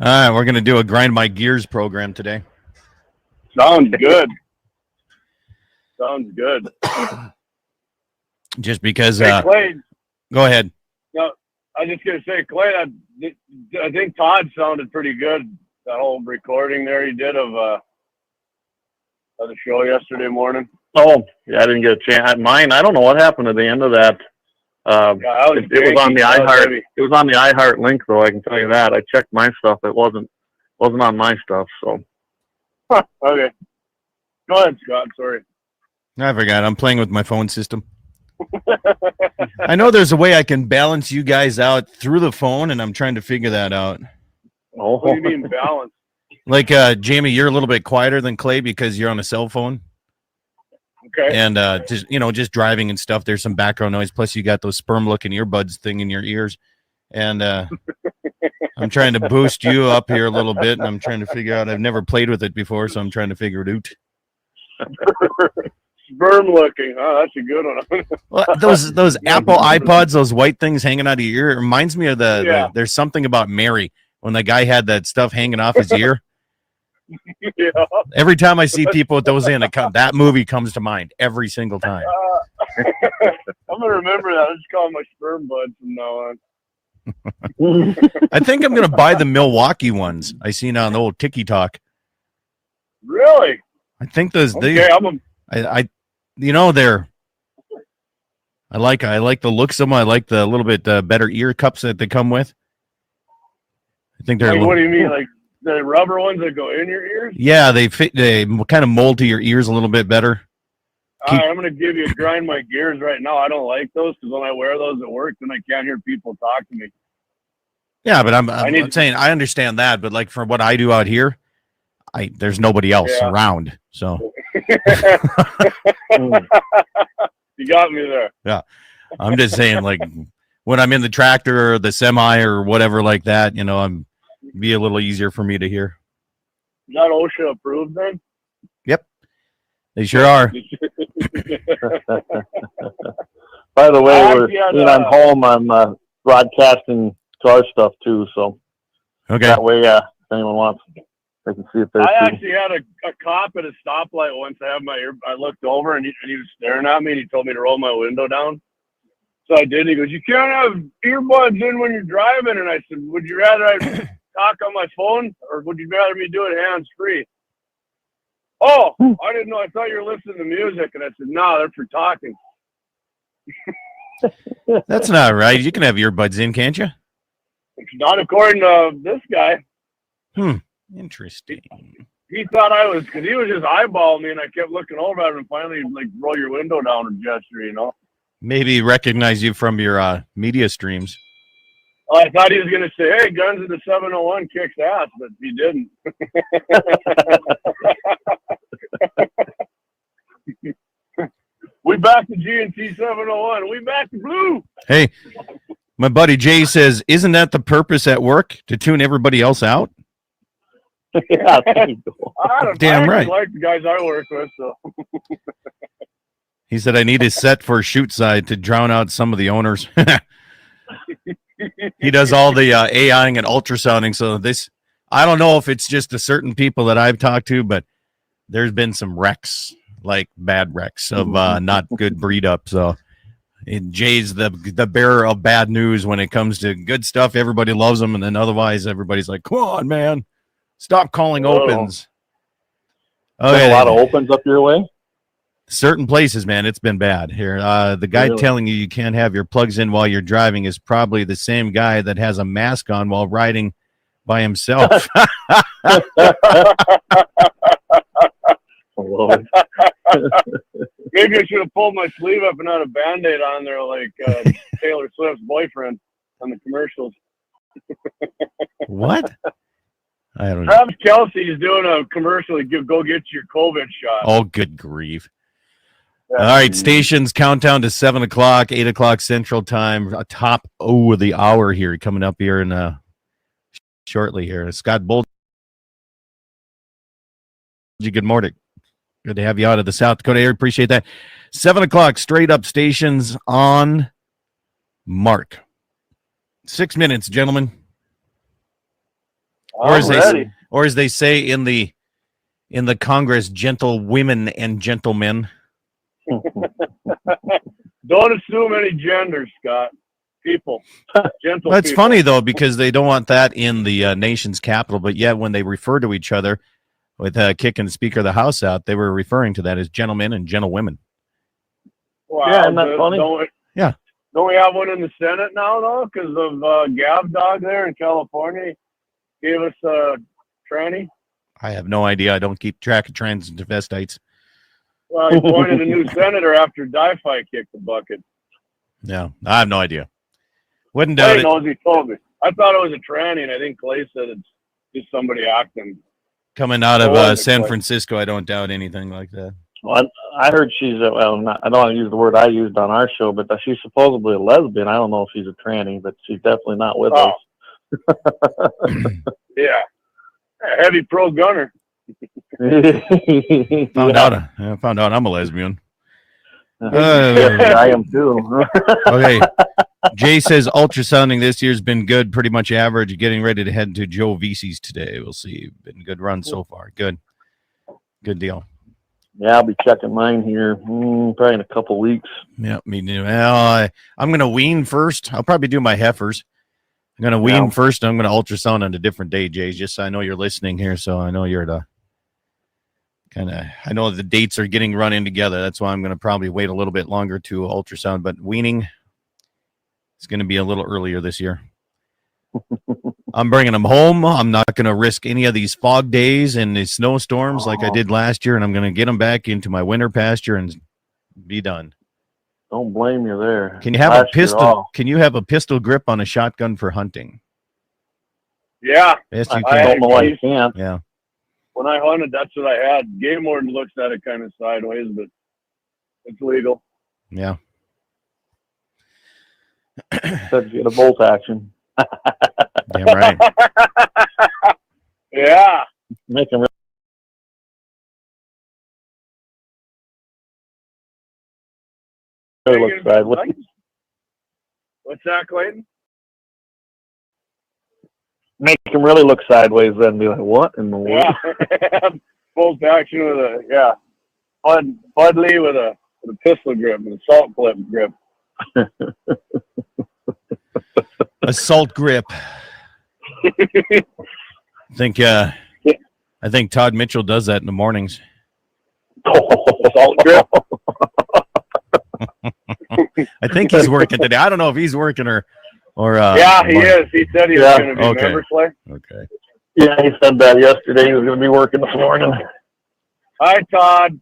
All right, we're going to do a Grind My Gears program today. Sounds good. Sounds good. Just because... Hey, Clay. Go ahead. No, I was just going to say, Clay, I think Todd sounded pretty good. That whole recording there he did of the show yesterday morning. Oh, yeah, I didn't get a chance. Mine, I don't know what happened at the end of that. It was on the iHeart. It was on the iHeart link, though. I can tell you that. I checked my stuff. It wasn't on my stuff. So. Huh, okay. Go ahead, Scott. Sorry. I forgot. I'm playing with my phone system. I know there's a way I can balance you guys out through the phone, and I'm trying to figure that out. Oh. What do you mean balance? Like, Jamie, you're a little bit quieter than Clay because you're on a cell phone. Okay. And just driving and stuff, there's some background noise. Plus, you got those sperm-looking earbuds thing in your ears. And I'm trying to boost you up here a little bit, and I'm trying to figure out. I've never played with it before, so I'm trying to figure it out. Sperm-looking. Oh, that's a good one. Well, those Apple iPods, those white things hanging out of your ear, it reminds me of there's something about Mary when the guy had that stuff hanging off his ear. Yeah. Every time I see people with those in, that movie comes to mind every single time. I'm gonna remember that. I just call them my sperm buds from now on. I think I'm gonna buy the Milwaukee ones I seen on the old TikTok. Really? I think those. Okay, I like the looks of them. I like the little bit better ear cups that they come with. I think they're. Like, what do you mean, like the rubber ones that go in your ears? Yeah, they fit. They kind of mold to your ears a little bit better. All right, I'm going to give you a grind my gears right now. I don't like those because when I wear those at work, then I can't hear people talk to me. Yeah, but I'm saying I understand that, but like for what I do out here, there's nobody else around, so. You got me there. Yeah, I'm just saying, like when I'm in the tractor or the semi or whatever like that, be a little easier for me to hear. Is that OSHA approved then? Yep, they sure are. By the way, when I'm home, I'm broadcasting to our stuff too, so that way, if anyone wants, they can see it there. I actually had a cop at a stoplight once. I looked over and he was staring at me and he told me to roll my window down. So I did. He goes, "You can't have earbuds in when you're driving." And I said, "Would you rather I talk on my phone or would you rather me do it hands free?" "Oh, I didn't know. I thought you were listening to music." And I said, "No, they're for talking." That's not right. You can have earbuds in, can't you? It's not according to this guy. Interesting. He thought I was, because he was just eyeballing me, and I kept looking over at him and finally, like, roll your window down and gesture, Maybe recognize you from your media streams. Well, I thought he was going to say, "Hey, Guns of the 701 kicks ass," but he didn't. We back to G&T701. We back to blue. Hey, my buddy Jay says, "Isn't that the purpose at work, to tune everybody else out?" Yeah, damn right. I like the guys I work with, so. He said, "I need a set for a shoot side to drown out some of the owners." He does all the AIing and ultrasounding. So I don't know if it's just the certain people that I've talked to, but there's been some wrecks, like bad wrecks of not good breed up. So Jay's the bearer of bad news when it comes to good stuff. Everybody loves them, and then otherwise everybody's like, "Come on, man, stop calling opens." Oh, yeah, a lot of opens up your way. Certain places, man, it's been bad here. The guy telling you can't have your plugs in while you're driving is probably the same guy that has a mask on while riding by himself. Maybe I should have pulled my sleeve up and had a Band-Aid on there like Taylor Swift's boyfriend on the commercials. What? I don't know. Travis Kelce is doing a commercial. Go get your COVID shot. Oh, good grief. All right, stations countdown to 7 o'clock, 8 o'clock Central Time. Top of the hour here, coming up here in shortly here. Scott Bolt. Good morning. Good to have you out of the South Dakota area. Appreciate that. 7 o'clock, straight up stations on mark. 6 minutes, gentlemen. Or as they say in the Congress, gentle women and gentlemen. Don't assume any gender, Scott. People. Gentle That's people. funny, though, because they don't want that in the nation's capital, but yet when they refer to each other with kicking the Speaker of the House out, they were referring to that as gentlemen and gentlewomen. Wow, yeah, isn't that funny? Don't we have one in the Senate now, though, because of Gav Dog there in California? Gave us a tranny. I have no idea. I don't keep track of trans and transvestites. Well, he appointed a new senator after Di-Fi kicked the bucket. Yeah, I have no idea. Wouldn't doubt Clay it. knows, he told me. I thought it was a tranny, and I think Clay said it's just somebody acting. Coming out of San Francisco, I don't doubt anything like that. Well, I heard she's I don't want to use the word I used on our show, but she's supposedly a lesbian. I don't know if she's a tranny, but she's definitely not with us. Yeah, heavy pro gunner. Found out I'm a lesbian. I am too. Okay. Jay says ultrasounding this year's been good, pretty much average. Getting ready to head to Joe Vesey's today. We'll see. Been a good run so far. Good deal. Yeah, I'll be checking mine here probably in a couple weeks. Yeah, me too. Well, I'm going to wean first. I'll probably do my heifers. I'm going to wean first, and I'm going to ultrasound on a different day, Jay, just so I know you're listening here, so I know you're the I know the dates are getting run in together. That's why I'm going to probably wait a little bit longer to ultrasound, but weaning is going to be a little earlier this year. I'm bringing them home. I'm not going to risk any of these fog days and the snowstorms like I did last year, and I'm going to get them back into my winter pasture and be done. Don't blame you there. Can you have a pistol? Can you have a pistol grip on a shotgun for hunting? Yeah. Yes, you can. I don't know why you can't. Yeah. When I hunted, that's what I had. Game warden looks at it kind of sideways, but it's legal. Yeah. Said get a bolt action. Damn right. Yeah. Make him really look sideways. What's that, Clayton? Make him really look sideways then and be like, what in the world? Yeah. Bolt action with a, Bud Lee with a pistol grip, with a salt clip grip. Assault grip. I think Todd Mitchell does that in the mornings. Assault grip. I think he's working today. I don't know if he's working or yeah, he is. He said he was going to be member play. Okay. Yeah, he said that yesterday. He was going to be working this morning. Hi, Todd.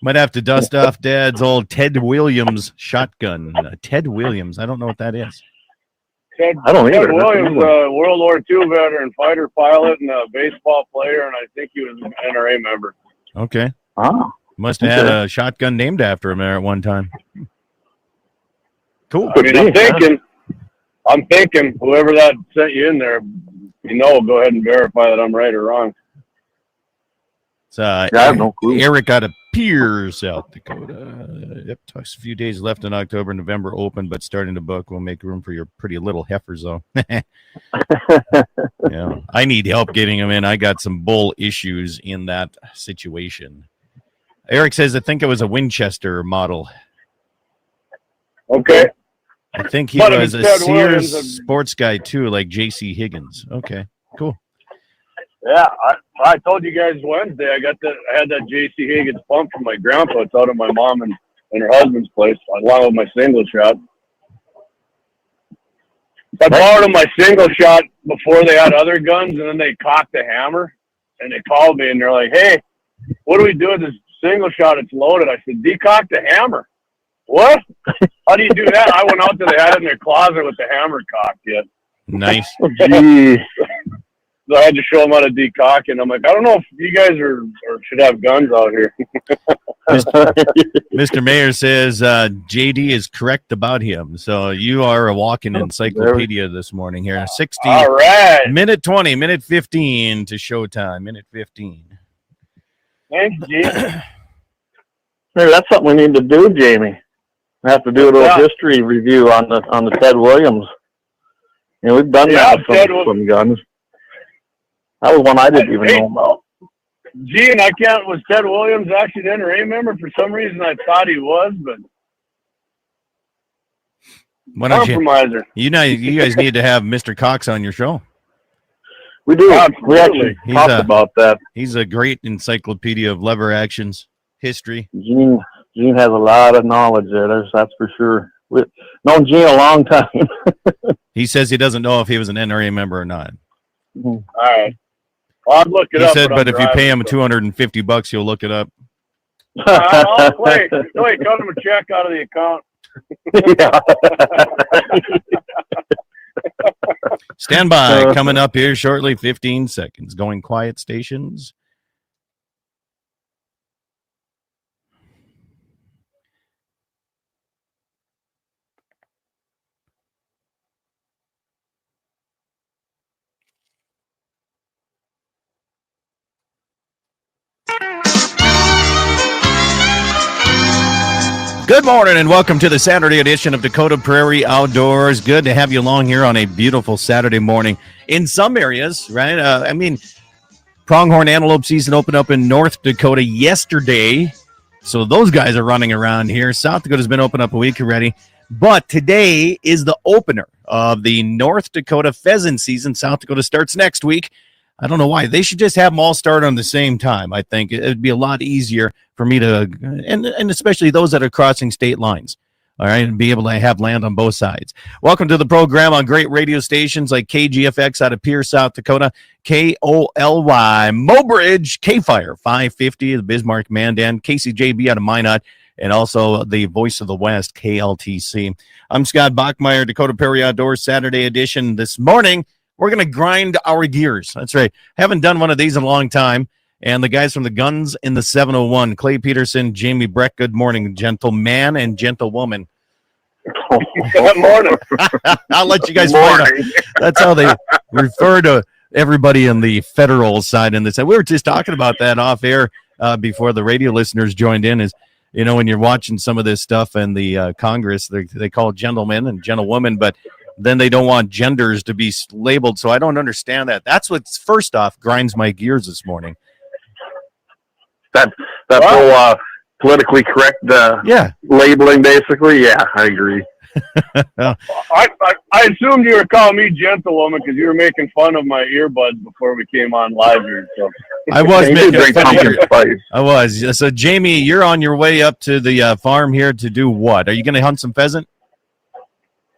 Might have to dust off Dad's old Ted Williams shotgun. Ted Williams. I don't know what that is. I don't either. Ted Williams, World War II veteran, fighter pilot, and a baseball player, and I think he was an NRA member. Okay. Oh. Must have had a shotgun named after him there at one time. Cool. I mean, I'm thinking whoever that sent you in there, go ahead and verify that I'm right or wrong. It's I have no clue. Eric out of Pierre, South Dakota. Yep, a few days left in October, November open, but starting to book. We'll make room for your pretty little heifers, though. Yeah, I need help getting them in. I got some bull issues in that situation. Eric says, I think it was a Winchester model. Okay. I think he was a Sears sports guy, too, like J.C. Higgins. Okay, cool. Yeah, I told you guys Wednesday I had that J.C. Higgins pump from my grandpa. It's out of my mom and her husband's place, along with my single shot. I borrowed them my single shot before they had other guns, and then they cocked the hammer, and they called me, and they're like, hey, what do we do with this single shot? It's loaded. I said, decock the hammer. What? How do you do that? I went out to they had it in their closet with the hammer cocked yet. Nice. So I had to show them how to decock, and I'm like, I don't know if you guys should have guns out here. Mr. Mayor says JD is correct about him. So you are a walking encyclopedia this morning here. 60. All right. Minute 20, minute 15 to showtime. Minute 15. Thanks, G. Maybe that's something we need to do, Jamie. We have to do a little history review on the Ted Williams. We've done that with some guns. That was one I didn't even know about. Gene, was Ted Williams actually an NRA member? For some reason, I thought he was, but compromiser. You guys need to have Mr. Cox on your show. We do. We actually talked about that. He's a great encyclopedia of lever actions, history. Gene has a lot of knowledge there. That's for sure. We've known Gene a long time. He says he doesn't know if he was an NRA member or not. All right. Well, I'd look it up. He said, but if you pay him $250, he'll look it up. Wait, cut him a check out of the account. Stand by. Coming up here shortly, 15 seconds. Going quiet stations. Good morning and welcome to the Saturday edition of Dakota Prairie Outdoors. Good to have you along here on a beautiful Saturday morning. In some areas, right? Pronghorn antelope season opened up in North Dakota yesterday. So those guys are running around here. South Dakota's been open up a week already. But today is the opener of the North Dakota pheasant season. South Dakota starts next week. I don't know why. They should just have them all start on the same time. I think it'd be a lot easier for me to, and especially those that are crossing state lines, all right, and be able to have land on both sides. Welcome to the program on great radio stations like KGFX out of Pierce, South Dakota, KOLY, Mobridge, K-Fire, 550, the Bismarck Mandan, KCJB out of Minot, and also the Voice of the West, KLTC. I'm Scott Bachmeier, Dakota Prairie Outdoors, Saturday edition. This morning, we're going to grind our gears. That's right. Haven't done one of these in a long time. And the guys from the Guns in the 701, Clay Peterson, Jamie Breck, good morning, gentleman and gentlewoman. Good morning. I'll let you guys find out. That's how they refer to everybody in the federal side. And we were just talking about that off air before the radio listeners joined in. Is, you know, when you're watching some of this stuff in the Congress, they call gentlemen and gentlewomen, but then they don't want genders to be labeled. So I don't understand that. That's what first off grinds my gears this morning. That whole politically correct labeling, basically. Yeah, I agree. I assumed you were calling me gentlewoman because you were making fun of my earbuds before we came on live here. So I was making fun of you. I was. So Jamie, you're on your way up to the farm here to do what? Are you going to hunt some pheasant?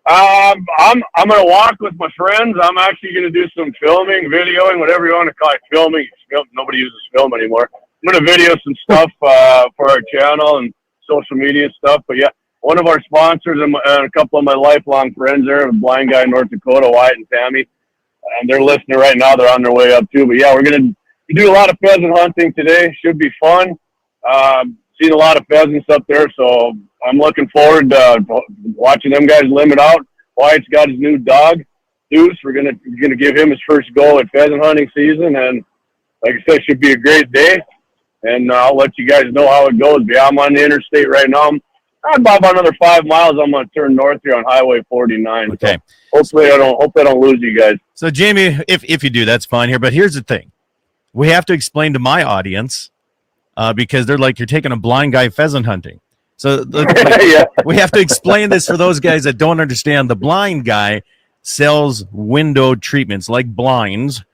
I'm going to walk with my friends. I'm actually going to do some filming, videoing, whatever you want to call it. Filming. Nobody uses film anymore. I'm going to video some stuff for our channel and social media stuff. But yeah, one of our sponsors and a couple of my lifelong friends there, a blind guy in North Dakota, Wyatt and Tammy, and they're listening right now. They're on their way up too. But yeah, we're going to do a lot of pheasant hunting today. Should be fun. Seen a lot of pheasants up there, so I'm looking forward to watching them guys limit out. Wyatt's got his new dog, Deuce. We're gonna give him his first go at pheasant hunting season, and like I said, it should be a great day. And I'll let you guys know how it goes. But yeah, I'm on the interstate right now. I'm about another 5 miles. I'm gonna turn north here on Highway 49. Okay. So hopefully I don't lose you guys. So Jamie, if you do, that's fine here. But here's the thing: we have to explain to my audience because they're like, you're taking a blind guy pheasant hunting. So we have to explain this for those guys that don't understand. The blind guy sells window treatments like blinds,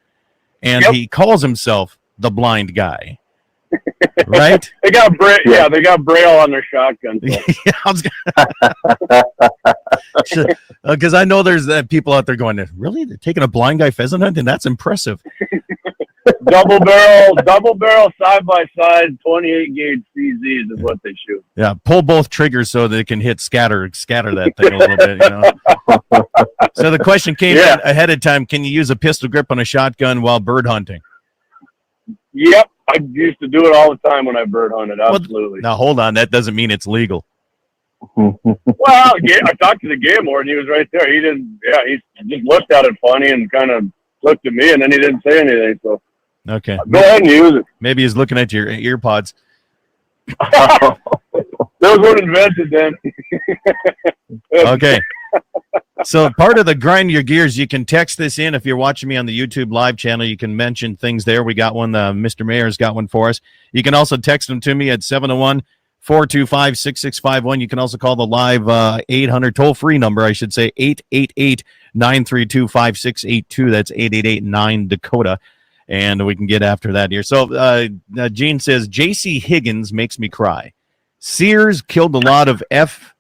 and he calls himself the blind guy. Right? They got they got Braille on their shotgun. So. Because I know there's people out there going, really? They're taking a blind guy pheasant hunting? That's impressive. double barrel side by side 28 gauge CZs is what they shoot. Yeah, pull both triggers so they can hit scatter that thing a little bit, you know. So the question came in ahead of time, can you use a pistol grip on a shotgun while bird hunting? Yep, I used to do it all the time when I bird hunted. Absolutely. Now hold on, that doesn't mean it's legal. Well, I talked to the game warden. He was right there. He didn't. Yeah, he just looked at it funny and kind of looked at me, and then he didn't say anything. So okay, go ahead and use it. Maybe he's looking at your ear pods. Those weren't invented then. Okay. So part of the grind your gears, you can text this in. If you're watching me on the YouTube live channel, you can mention things there. We got one. Mr. Mayer's got one for us. You can also text them to me at 701-425-6651. You can also call the live 800 toll-free number, I should say, 888-932-5682. That's 888-9-DAKOTA. And we can get after that here. So Gene says, J.C. Higgins makes me cry. Sears killed a lot of F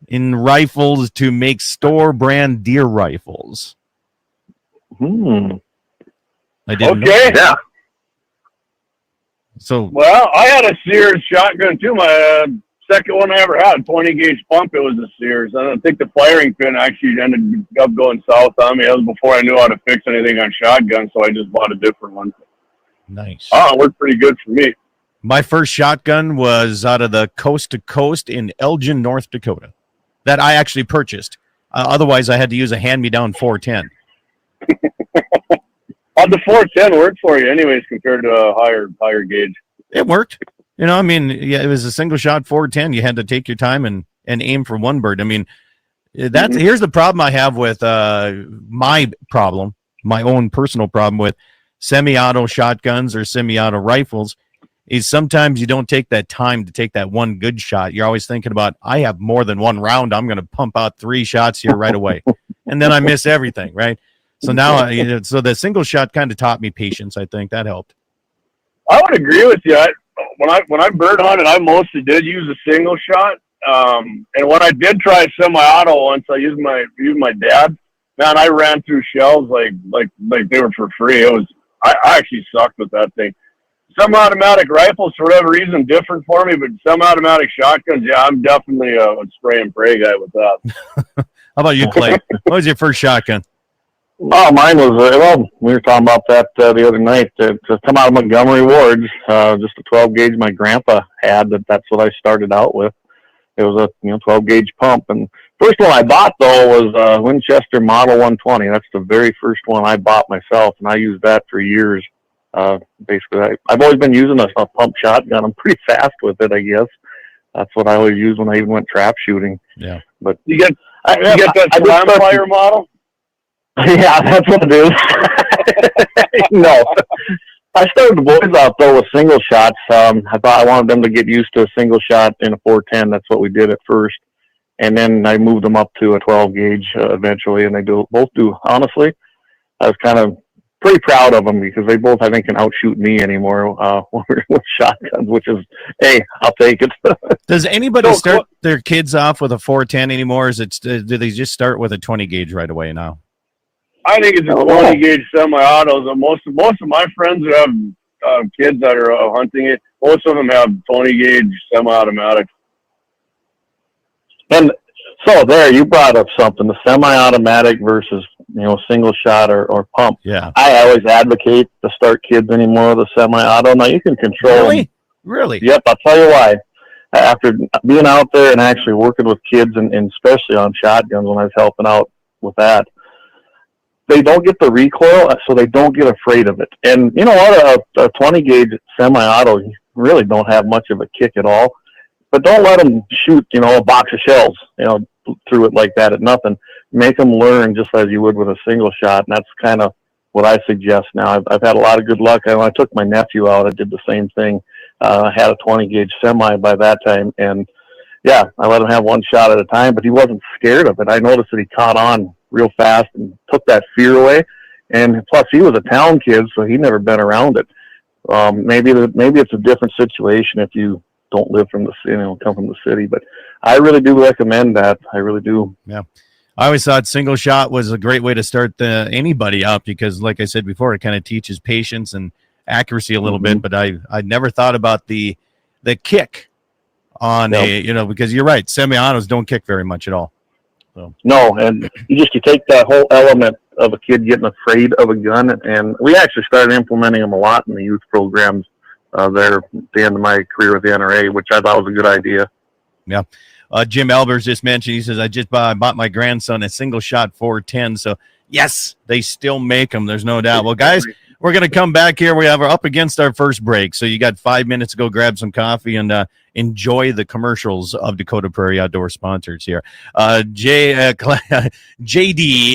in rifles to make store brand deer rifles. I didn't know. Yeah. So well, I had a Sears shotgun too. My second one I ever had, 20 gauge pump. It was a Sears. I don't think the firing pin actually ended up going south on me. That was before I knew how to fix anything on shotgun, so I just bought a different one. Nice. Oh, it worked pretty good for me. My first shotgun was out of the Coast to Coast in Elgin, North Dakota, that I actually purchased. Otherwise, I had to use a hand-me-down 410. The 410 worked for you anyways compared to a higher gauge. It worked. You know, I mean, yeah, it was a single-shot 410. You had to take your time and aim for one bird. I mean, here's the problem I have with my own personal problem with semi-auto shotguns or semi-auto rifles is sometimes you don't take that time to take that one good shot. You're always thinking about, I have more than one round. I'm going to pump out 3 shots here right away. And then I miss everything, right? So now, so the single shot kind of taught me patience. I think that helped. I would agree with you. When I bird hunted, I mostly did use a single shot. And when I did try semi-auto once, I used my dad. Man, I ran through shells like they were for free. I actually sucked with that thing. Some automatic rifles, for whatever reason, different for me, but some automatic shotguns, yeah, I'm definitely a spray and pray guy with that. How about you, Clay? What was your first shotgun? Oh, mine was, we were talking about that the other night. To come out of Montgomery Wards, just a 12 gauge my grandpa had. That's what I started out with. It was a 12 gauge pump. And first one I bought, though, was Winchester Model 120. That's the very first one I bought myself, and I used that for years. Basically, I've always been using a pump shotgun. I'm pretty fast with it, I guess. That's what I always used when I even went trap shooting. Yeah. But you get that Slamfire model? Yeah, that's what it is. No. I started the boys out, though, with single shots. I thought I wanted them to get used to a single shot in a 410. That's what we did at first. And then I moved them up to a 12 gauge eventually, and they both do. Honestly, I was kind of pretty proud of them because they both, I think, can outshoot me anymore with shotguns, which is, hey, I'll take it. Does anybody start their kids off with a 410 anymore? Do they just start with a 20 gauge right away now? I think it's a 20 gauge semi-autos. Most of my friends who have kids that are hunting it, most of them have 20 gauge semi-automatics. And so there, you brought up something, the semi-automatic versus, single shot or pump. Yeah. I always advocate to start kids anymore with a semi-auto. Now you can control them. Really? Yep. I'll tell you why. After being out there and actually working with kids and especially on shotguns when I was helping out with that, they don't get the recoil, so they don't get afraid of it. And you know what? A 20 gauge semi-auto, you really don't have much of a kick at all. But don't let them shoot, a box of shells, through it like that at nothing. Make them learn just as you would with a single shot. And that's kind of what I suggest now. I've had a lot of good luck. When I took my nephew out, I did the same thing. I had a 20 gauge semi by that time. And yeah, I let him have one shot at a time, but he wasn't scared of it. I noticed that he caught on real fast and took that fear away. And plus he was a town kid, so he'd never been around it. Maybe it's a different situation if you don't live from the city, come from the city, but I really do recommend that. I really do. Yeah. I always thought single shot was a great way to start anybody up because like I said before, it kind of teaches patience and accuracy a little bit, but I never thought about the kick on because you're right. Semi-autos don't kick very much at all. So. No. And you take that whole element of a kid getting afraid of a gun, and we actually started implementing them a lot in the youth programs there at the end of my career with the NRA, which I thought was a good idea. Yeah. Jim Albers just mentioned, he says, I just bought my grandson a single shot 410. So yes, they still make them. There's no doubt. Well, guys, We're going to come back here. We're up against our first break, so you got 5 minutes to go grab some coffee and enjoy the commercials of Dakota Prairie Outdoor sponsors here. JD,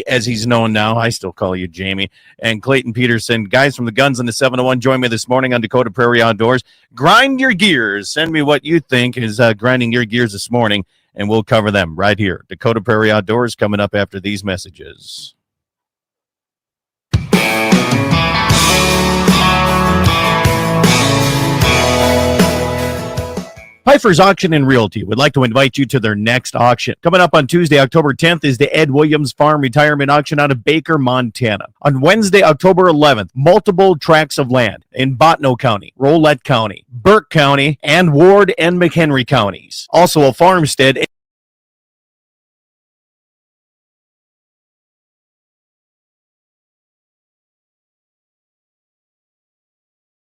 as he's known now, I still call you Jamie, and Clayton Peterson, guys from the Guns in the 701, join me this morning on Dakota Prairie Outdoors. Grind your gears. Send me what you think is grinding your gears this morning, and we'll cover them right here. Dakota Prairie Outdoors coming up after these messages. Pfeiffer's Auction and Realty would like to invite you to their next auction. Coming up on Tuesday, October 10th, is the Ed Williams Farm Retirement Auction out of Baker, Montana. On Wednesday, October 11th, multiple tracts of land in Bottineau County, Rolette County, Burke County, and Ward and McHenry counties. Also a farmstead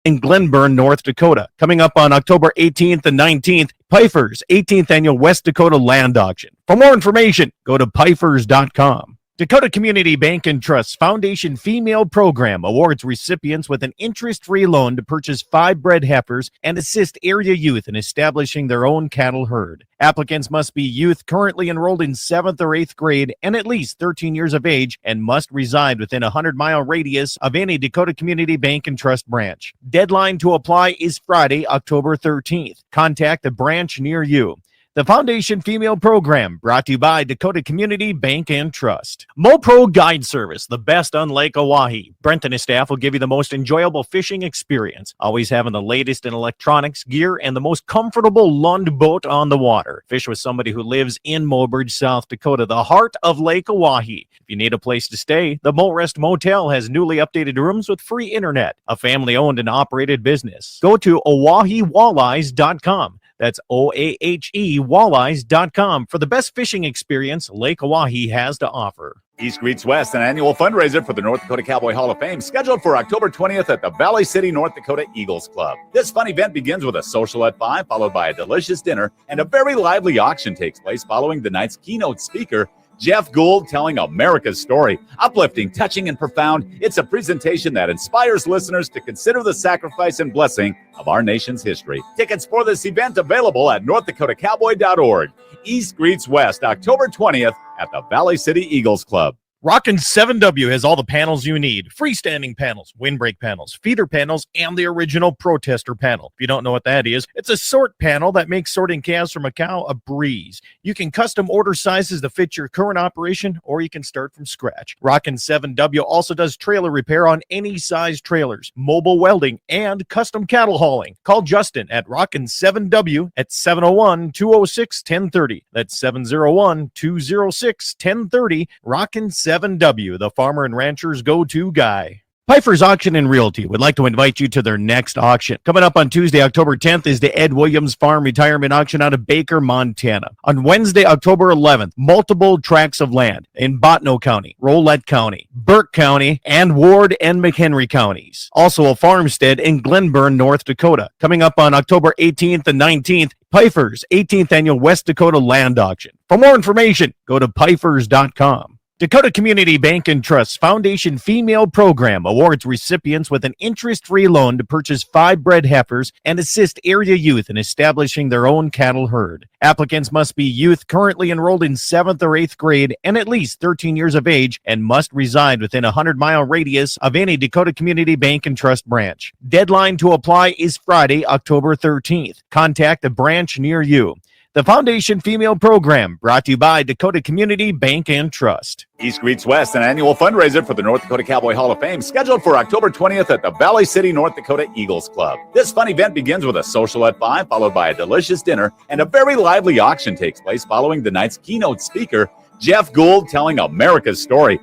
in Glenburn, North Dakota. Coming up on October 18th and 19th, Pfeiffer's 18th Annual West Dakota Land Auction. For more information, go to pfeifers.com. Dakota Community Bank and Trust Foundation Female Program awards recipients with an interest-free loan to purchase 5 bred heifers and assist area youth in establishing their own cattle herd. Applicants must be youth currently enrolled in 7th or 8th grade and at least 13 years of age and must reside within a 100-mile radius of any Dakota Community Bank and Trust branch. Deadline to apply is Friday, October 13th. Contact the branch near you. The Foundation Female Program, brought to you by Dakota Community Bank and Trust. MoPro Guide Service, the best on Lake Oahe. Brent and his staff will give you the most enjoyable fishing experience, always having the latest in electronics, gear, and the most comfortable Lund boat on the water. Fish with somebody who lives in Mobridge, South Dakota, the heart of Lake Oahe. If you need a place to stay, the Morest Motel has newly updated rooms with free internet, a family-owned and operated business. Go to OaheWalleyes.com. That's OAHE Walleyes.com for the best fishing experience Lake Oahe has to offer. East Greets West, an annual fundraiser for the North Dakota Cowboy Hall of Fame, scheduled for October 20th at the Valley City, North Dakota Eagles Club. This fun event begins with a social at 5, followed by a delicious dinner, and a very lively auction takes place following the night's keynote speaker, Jeff Gould, telling America's story. Uplifting, touching, and profound, it's a presentation that inspires listeners to consider the sacrifice and blessing of our nation's history. Tickets for this event available at northdakotakowboy.org. East Greets West, October 20th at the Valley City Eagles Club. Rockin' 7W has all the panels you need. Freestanding panels, windbreak panels, feeder panels, and the original protester panel. If you don't know what that is, it's a sort panel that makes sorting calves from a cow a breeze. You can custom order sizes to fit your current operation, or you can start from scratch. Rockin' 7W also does trailer repair on any size trailers, mobile welding, and custom cattle hauling. Call Justin at Rockin' 7W at 701-206-1030. That's 701-206-1030. Rockin' 7W, the farmer and rancher's go-to guy. Pfeiffer's Auction and Realty would like to invite you to their next auction. Coming up on Tuesday, October 10th, is the Ed Williams Farm Retirement Auction out of Baker, Montana. On Wednesday, October 11th, multiple tracts of land in Bottineau County, Rolette County, Burke County, and Ward and McHenry counties. Also a farmstead in Glenburn, North Dakota. Coming up on October 18th and 19th, Pfeiffer's 18th Annual West Dakota Land Auction. For more information, go to pfeifers.com. Dakota Community Bank and Trust Foundation Female Program awards recipients with an interest-free loan to purchase 5 bred heifers and assist area youth in establishing their own cattle herd. Applicants must be youth currently enrolled in 7th or 8th grade and at least 13 years of age and must reside within a 100-mile radius of any Dakota Community Bank and Trust branch. Deadline to apply is Friday, October 13th. Contact the branch near you. The Foundation Female Program, brought to you by Dakota Community Bank and Trust. East Greets West, an annual fundraiser for the North Dakota Cowboy Hall of Fame, scheduled for October 20th at the Valley City, North Dakota Eagles Club. This fun event begins with a social at 5, followed by a delicious dinner, and a very lively auction takes place following the night's keynote speaker, Jeff Gould, telling America's story.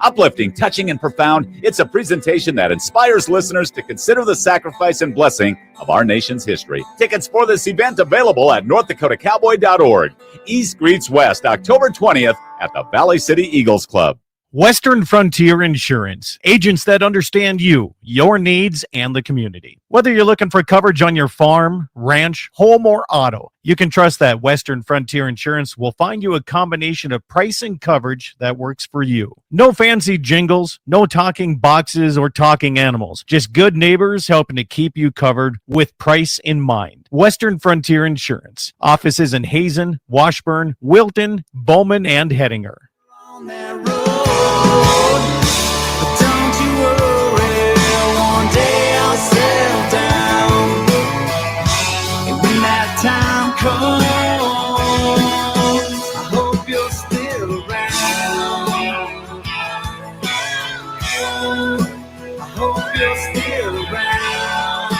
Uplifting, touching, and profound, it's a presentation that inspires listeners to consider the sacrifice and blessing of our nation's history. Tickets for this event available at northdakotakowboy.org. East Greets West, October 20th at the Valley City Eagles Club. Western Frontier Insurance, agents that understand you, your needs, and the community. Whether you're looking for coverage on your farm, ranch, home, or auto, you can trust that Western Frontier Insurance will find you a combination of price and coverage that works for you. No fancy jingles, no talking boxes or talking animals, just good neighbors helping to keep you covered with price in mind. Western Frontier Insurance. Offices in Hazen, Washburn, Wilton, Bowman, and Hettinger. On that road, but don't you worry, one day I'll settle down, and when that time comes, I hope you're still around. I hope you're still around.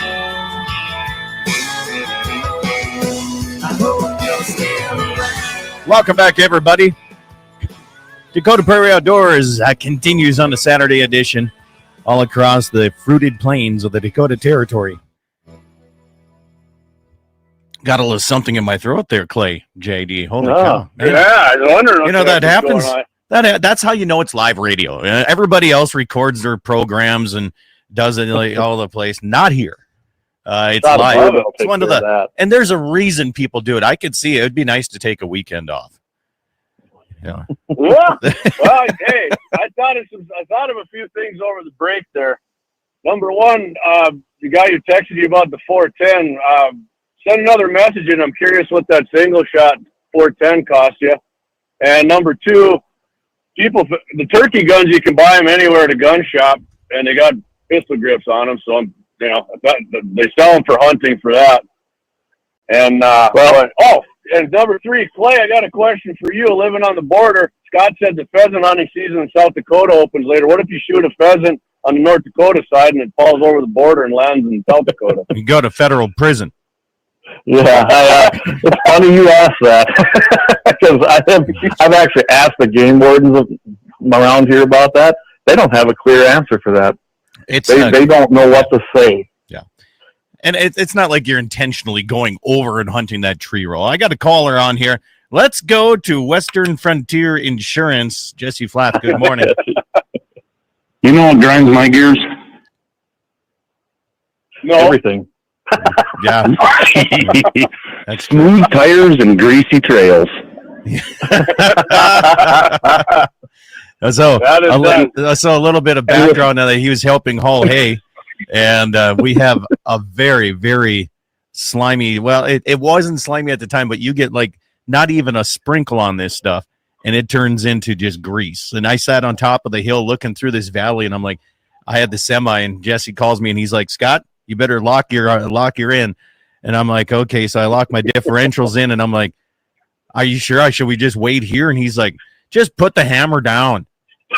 I hope you're still around. Welcome back, everybody. Dakota Prairie Outdoors continues on the Saturday edition all across the fruited plains of the Dakota Territory. Got a little something in my throat there, Clay, JD. Holy cow. Man. Yeah, I was wondering. You know, that happens. That's how you know it's live radio. Everybody else records their programs and does it like all over the place. Not here. It's live. It's one of the, and there's a reason people do it. I could see it. It'd be nice to take a weekend off. Yeah. Well, hey, I thought of a few things over the break there. Number one, the guy who texted you about the 410, send another message in. I'm curious what that single shot 410 cost you. And number two, the turkey guns, you can buy them anywhere at a gun shop, and they got pistol grips on them. So they sell them for hunting for that. And and number three, Clay, I got a question for you. Living on the border, Scott said the pheasant hunting season in South Dakota opens later. What if you shoot a pheasant on the North Dakota side and it falls over the border and lands in South Dakota? You go to federal prison. Yeah, it's funny you asked that because I've actually asked the game wardens around here about that. They don't have a clear answer for that. They don't know what to say. And it's not like you're intentionally going over and hunting that tree roll. I got a caller on here. Let's go to Western Frontier Insurance. Jesse Flath, good morning. You know what grinds my gears? No. Everything. Yeah. That's smooth tires and greasy trails. So a little bit of background now that he was helping haul hay. And we have a very, very slimy, well, it wasn't slimy at the time, but you get like not even a sprinkle on this stuff, and it turns into just grease. And I sat on top of the hill looking through this valley, and I'm like, I had the semi, and Jesse calls me, and he's like, Scott, you better lock your in. And I'm like, okay. So I lock my differentials in, and I'm like, are you sure? Should we just wait here? And he's like, just put the hammer down.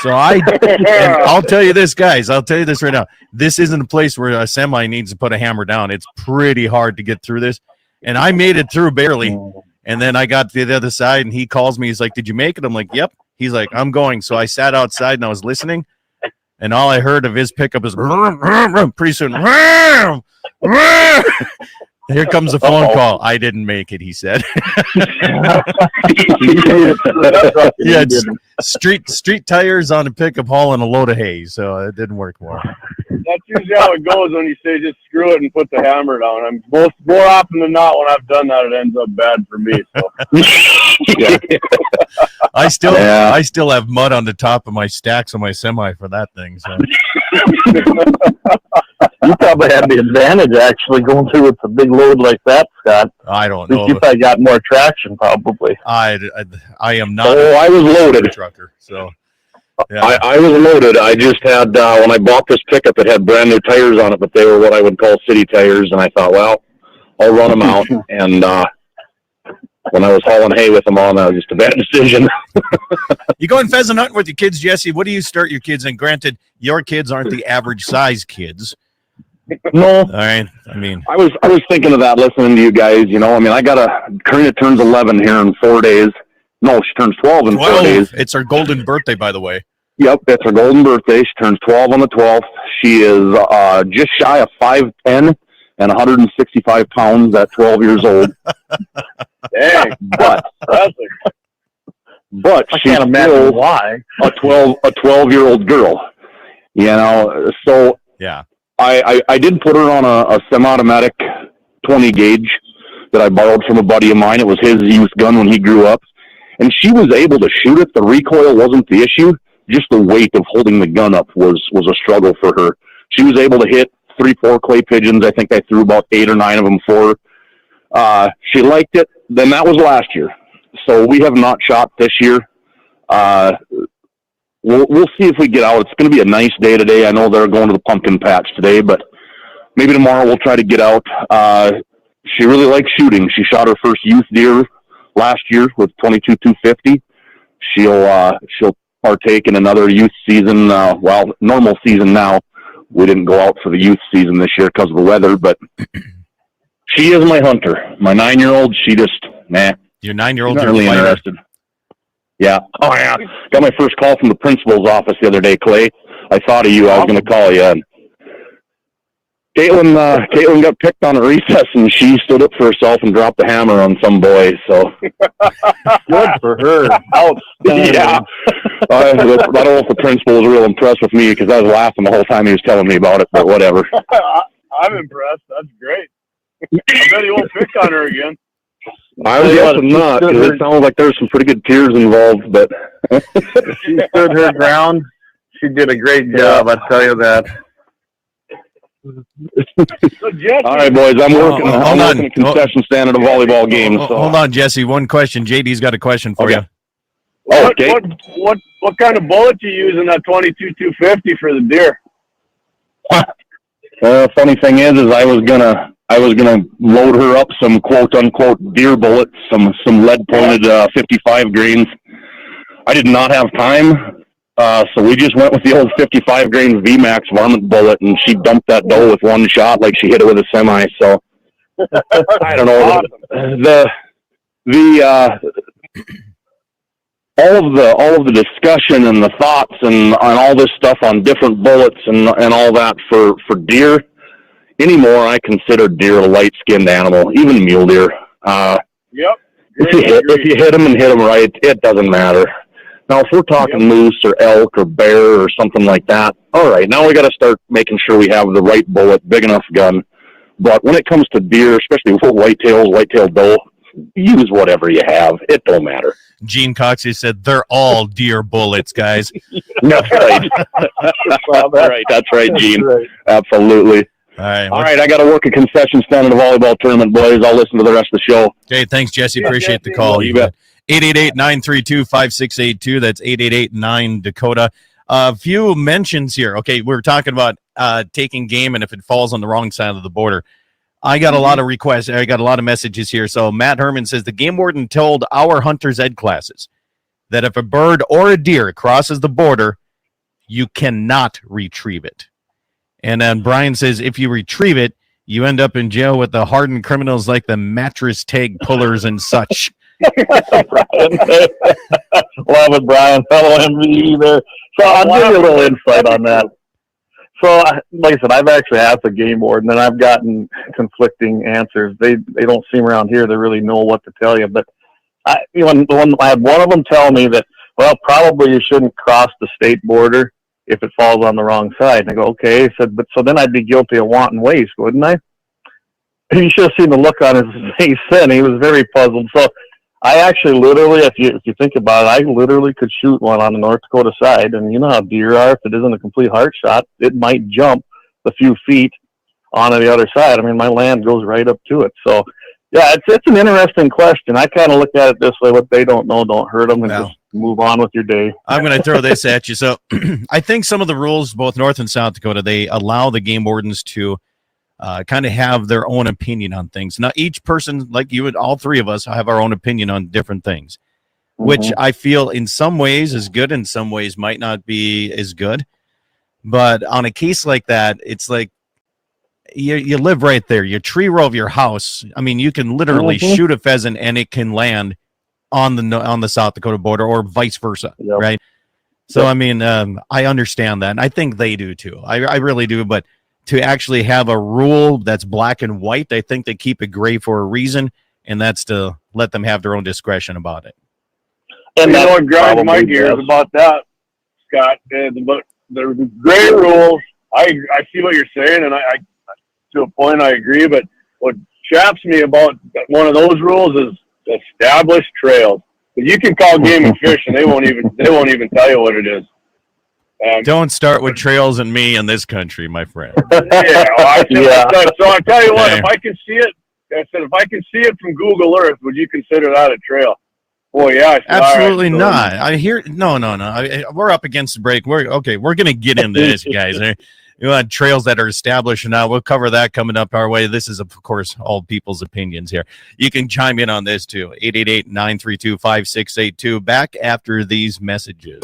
So I'll tell you this, guys. I'll tell you this right now. This isn't a place where a semi needs to put a hammer down. It's pretty hard to get through this. And I made it through barely. And then I got to the other side, and he calls me. He's like, did you make it? I'm like, yep. He's like, I'm going. So I sat outside, and I was listening. And all I heard of his pickup is pretty soon. Here comes a phone call. I didn't make it, he said. Yeah, street tires on a pickup hauling a load of hay, so it didn't work well. That's usually how it goes when you say just screw it and put the hammer down. More often than not, when I've done that, it ends up bad for me. So. I still have mud on the top of my stacks on my semi for that thing. So. You probably had the advantage actually going through with a big load like that, Scott. I don't know. You probably got more traction, probably. I am not. Oh, I was loaded. Trucker, so yeah. I was loaded. I just had when I bought this pickup, it had brand new tires on it, but they were what I would call city tires, and I thought, well, I'll run them out. And when I was hauling hay with them on, that was just a bad decision. You going pheasant hunting with your kids, Jesse? What do you start your kids in? Granted, your kids aren't the average size kids. No. All right. I mean, I was thinking of that listening to you guys. You know, I mean, Karina turns 11 here in 4 days. No, she turns 12 in 4 days. It's her golden birthday, by the way. Yep, it's her golden birthday. She turns 12 on the 12th. She is just shy of 5'10" and 165 pounds at 12 years old. Dang, but but I she's can't imagine still why. a 12-year-old girl, you know. So Yeah. I did put her on a semi-automatic 20 gauge that I borrowed from a buddy of mine. It was his youth gun when he grew up, and she was able to shoot it. The recoil wasn't the issue; just the weight of holding the gun up was a struggle for her. She was able to hit 3-4 clay pigeons. I think I threw about 8 or 9 of them for her. She liked it. Then that was last year, so we have not shot this year. We'll see if we get out. It's going to be a nice day today. I know they're going to the pumpkin patch today, but maybe tomorrow we'll try to get out. She really likes shooting. She shot her first youth deer last year with 22-250. She'll partake in another youth season. Normal season now. We didn't go out for the youth season this year because of the weather, but she is my hunter. My 9-year-old, she just, Your 9-year-old, not really interested. Yeah. Oh, yeah. Got my first call from the principal's office the other day, Clay. I thought of you. I was going to call you. And Caitlin got picked on a recess, and she stood up for herself and dropped the hammer on some boy. So Good for her. Outstanding. Yeah. I don't know if the principal was real impressed with me because I was laughing the whole time he was telling me about it, but whatever. I'm impressed. That's great. I bet he won't pick on her again. I was guessing not, because it sounds like there's some pretty good tears involved, but She stood her ground. She did a great job, I tell you that. So Jesse, all right, boys, I'm working hold on. a concession stand at a volleyball game. So Hold on, Jesse. One question. JD's got a question for you. Oh, okay. what kind of bullet you use in that 22-250 for the deer? Funny thing is I was gonna load her up some quote unquote deer bullets, some lead pointed 55 grains. I did not have time, so we just went with the old 55 grain VMAX varmint bullet, and she dumped that doe with one shot like she hit it with a semi. So I don't know. All of the discussion and the thoughts and all this stuff on different bullets and all that for deer. Anymore, I consider deer a light-skinned animal, even mule deer. Yep. If you hit them and hit them right, it doesn't matter. Now, if we're talking moose or elk or bear or something like that, all right, now we got to start making sure we have the right bullet, big enough gun. But when it comes to deer, especially whitetail doe, use whatever you have. It don't matter. Gene Cox said they're all deer bullets, guys. That's right. That's right, Gene. Right. Absolutely. All right. I got to work a concession stand in a volleyball tournament, boys. I'll listen to the rest of the show. Okay, thanks, Jesse. Appreciate the call. You bet. 888-932-5682. That's 888-9-Dakota. A few mentions here. Okay, we were talking about taking game and if it falls on the wrong side of the border. I got a lot of requests. I got a lot of messages here. So Matt Herman says the game warden told our hunter's ed classes that if a bird or a deer crosses the border, you cannot retrieve it. And then Brian says if you retrieve it, you end up in jail with the hardened criminals like the mattress tag pullers and such. Love it, Brian. Fellow MVE there. So I'll give you a little insight on that. So, like I said, I've actually asked the game warden, and I've gotten conflicting answers. They don't seem around here to really know what to tell you. But I had one of them tell me that, well, probably you shouldn't cross the state border if it falls on the wrong side. And I go, okay. He said, but so then I'd be guilty of wanton waste, wouldn't I? You should have seen the look on his face then. He was very puzzled. So I actually literally, if you think about it, I literally could shoot one on the North Dakota side. And you know how deer are. If it isn't a complete heart shot, it might jump a few feet onto the other side. I mean, my land goes right up to it. So, yeah, it's an interesting question. I kind of look at it this way. What they don't know, don't hurt them, and just move on with your day. I'm going to throw this at you. So I think some of the rules, both North and South Dakota, they allow the game wardens to kind of have their own opinion on things. Now, each person, like you and all three of us, have our own opinion on different things, which I feel in some ways is good, in some ways might not be as good. But on a case like that, it's like you live right there. Your tree row of your house, I mean, you can literally shoot a pheasant and it can land on the South Dakota border or vice versa, right? So, I mean, I understand that, and I think they do too. I really do, but to actually have a rule that's black and white, I think they keep it gray for a reason, and that's to let them have their own discretion about it. And you know that's what grinds my probably gears best. about that, Scott, but there's great rules. I see what you're saying, and I to a point I agree, but what chaps me about one of those rules is established trails. But you can call game and fish, and they won't even tell you what it is. Don't start with trails and me in this country, my friend. Yeah, so I tell you what, Okay. if I can see it, I said if I can see it from Google Earth, would you consider that a trail? Well, yeah, I said, Absolutely all right, not. I hear no. We're up against the break. We're going to get into this, guys. You want trails that are established now. We'll cover that coming up our way. This is, of course, all people's opinions here. You can chime in on this too. 888-932-5682. Back after these messages.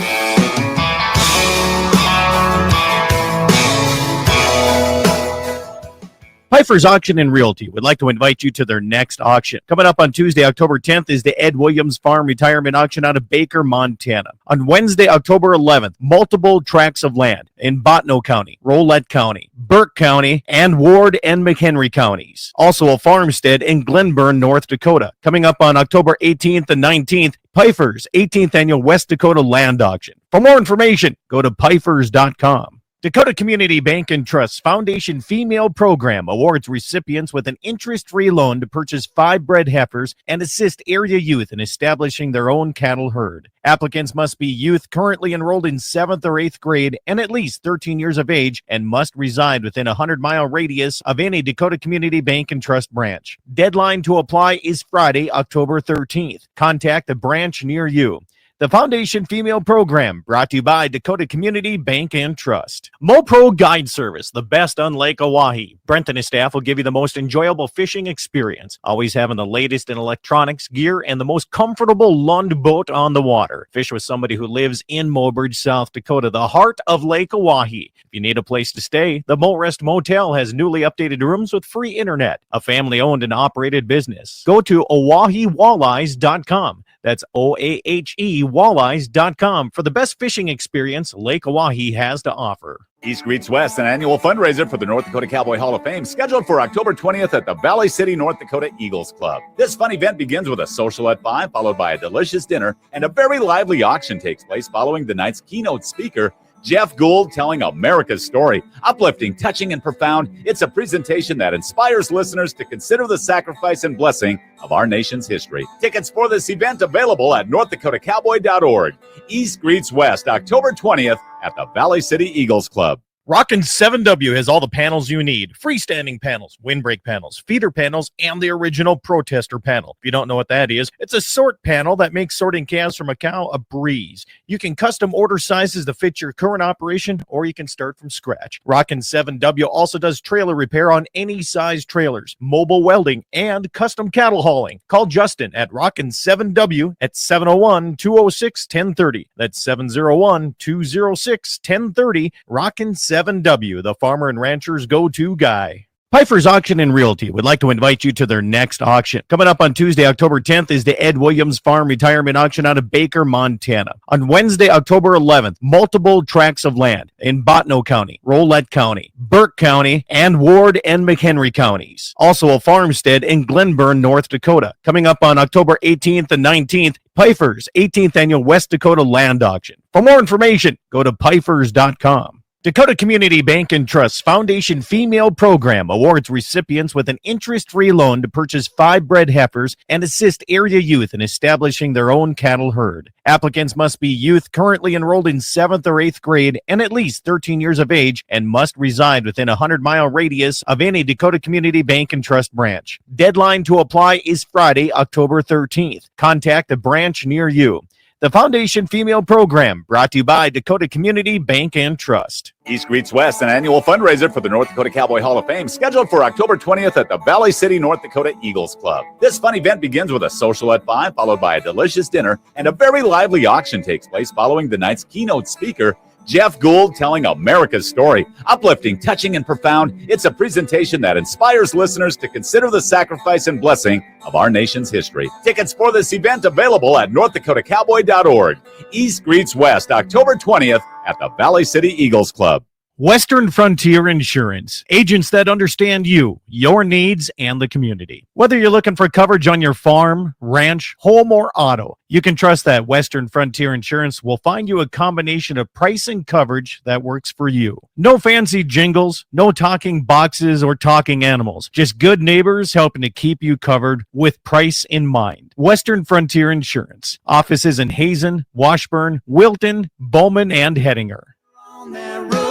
Pfeiffer's Auction and Realty would like to invite you to their next auction. Coming up on Tuesday, October 10th, is the Ed Williams Farm Retirement Auction out of Baker, Montana. On Wednesday, October 11th, multiple tracts of land in Bottineau County, Rolette County, Burke County, and Ward and McHenry counties. Also a farmstead in Glenburn, North Dakota. Coming up on October 18th and 19th, Pfeiffer's 18th Annual West Dakota Land Auction. For more information, go to pfeifers.com. Dakota Community Bank and Trust Foundation Female Program awards recipients with an interest-free loan to purchase 5 bred heifers and assist area youth in establishing their own cattle herd. Applicants must be youth currently enrolled in 7th or 8th grade and at least 13 years of age and must reside within a 100-mile radius of any Dakota Community Bank and Trust branch. Deadline to apply is Friday, October 13th. Contact the branch near you. The Foundation Female Program, brought to you by Dakota Community Bank and Trust. MoPro Guide Service, the best on Lake Oahe. Brent and his staff will give you the most enjoyable fishing experience, always having the latest in electronics, gear, and the most comfortable Lund boat on the water. Fish with somebody who lives in Mobridge, South Dakota, the heart of Lake Oahe. If you need a place to stay, the Motrest Motel has newly updated rooms with free internet, a family-owned and operated business. Go to OaheWalleyes.com. That's OAHE Walleyes.com for the best fishing experience Lake Oahe has to offer. East Greets West, an annual fundraiser for the North Dakota Cowboy Hall of Fame, scheduled for October 20th at the Valley City, North Dakota Eagles Club. This fun event begins with a social at 5, followed by a delicious dinner, and a very lively auction takes place following the night's keynote speaker, Jeff Gould, telling America's story. Uplifting, touching, and profound, it's a presentation that inspires listeners to consider the sacrifice and blessing of our nation's history. Tickets for this event available at northdakotakowboy.org. East Greets West, October 20th at the Valley City Eagles Club. Rockin' 7W has all the panels you need. Freestanding panels, windbreak panels, feeder panels, and the original protester panel. If you don't know what that is, it's a sort panel that makes sorting calves from a cow a breeze. You can custom order sizes to fit your current operation, or you can start from scratch. Rockin' 7W also does trailer repair on any size trailers, mobile welding, and custom cattle hauling. Call Justin at Rockin' 7W at 701-206-1030. That's 701-206-1030. Rockin' 7W, the farmer and rancher's go-to guy. Pfeiffer's Auction and Realty would like to invite you to their next auction. Coming up on Tuesday, October 10th, is the Ed Williams Farm Retirement Auction out of Baker, Montana. On Wednesday, October 11th, multiple tracts of land in Bottineau County, Rolette County, Burke County, and Ward and McHenry counties. Also a farmstead in Glenburn, North Dakota. Coming up on October 18th and 19th, Pfeiffer's 18th Annual West Dakota Land Auction. For more information, go to pfeifers.com. Dakota Community Bank and Trust Foundation Female Program awards recipients with an interest-free loan to purchase 5 bred heifers and assist area youth in establishing their own cattle herd. Applicants must be youth currently enrolled in 7th or 8th grade and at least 13 years of age and must reside within a 100-mile radius of any Dakota Community Bank and Trust branch. Deadline to apply is Friday, October 13th. Contact the branch near you. The Foundation Female Program, brought to you by Dakota Community Bank and Trust. East Greets West, an annual fundraiser for the North Dakota Cowboy Hall of Fame, scheduled for October 20th at the Valley City, North Dakota Eagles Club. This fun event begins with a social at 5, followed by a delicious dinner, and a very lively auction takes place following the night's keynote speaker, Jeff Gould, telling America's story. Uplifting, touching, and profound, it's a presentation that inspires listeners to consider the sacrifice and blessing of our nation's history. Tickets for this event available at northdakotakowboy.org. East Greets West, October 20th at the Valley City Eagles Club. Western Frontier Insurance, agents that understand you, your needs, and the community. Whether you're looking for coverage on your farm, ranch, home, or auto, you can trust that Western Frontier Insurance will find you a combination of price and coverage that works for you. No fancy jingles, no talking boxes or talking animals, just good neighbors helping to keep you covered with price in mind. Western Frontier Insurance. Offices in Hazen, Washburn, Wilton, Bowman, and Hettinger. On that road,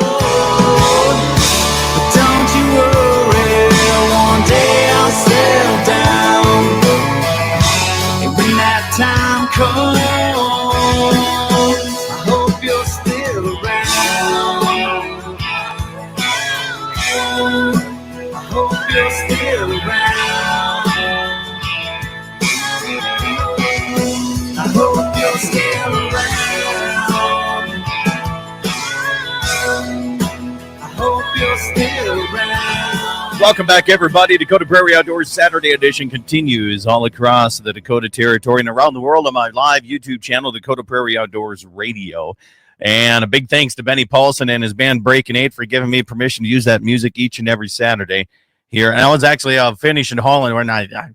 but don't you worry, one day I'll settle down. And when that time comes, I hope you're still around. I hope you're still around. I hope you're still around. Welcome back, everybody. Dakota Prairie Outdoors Saturday edition continues all across the Dakota Territory and around the world on my live YouTube channel, Dakota Prairie Outdoors Radio. And a big thanks to Benny Paulson and his band Breaking 8 for giving me permission to use that music each and every Saturday here. And I was actually finishing hauling when I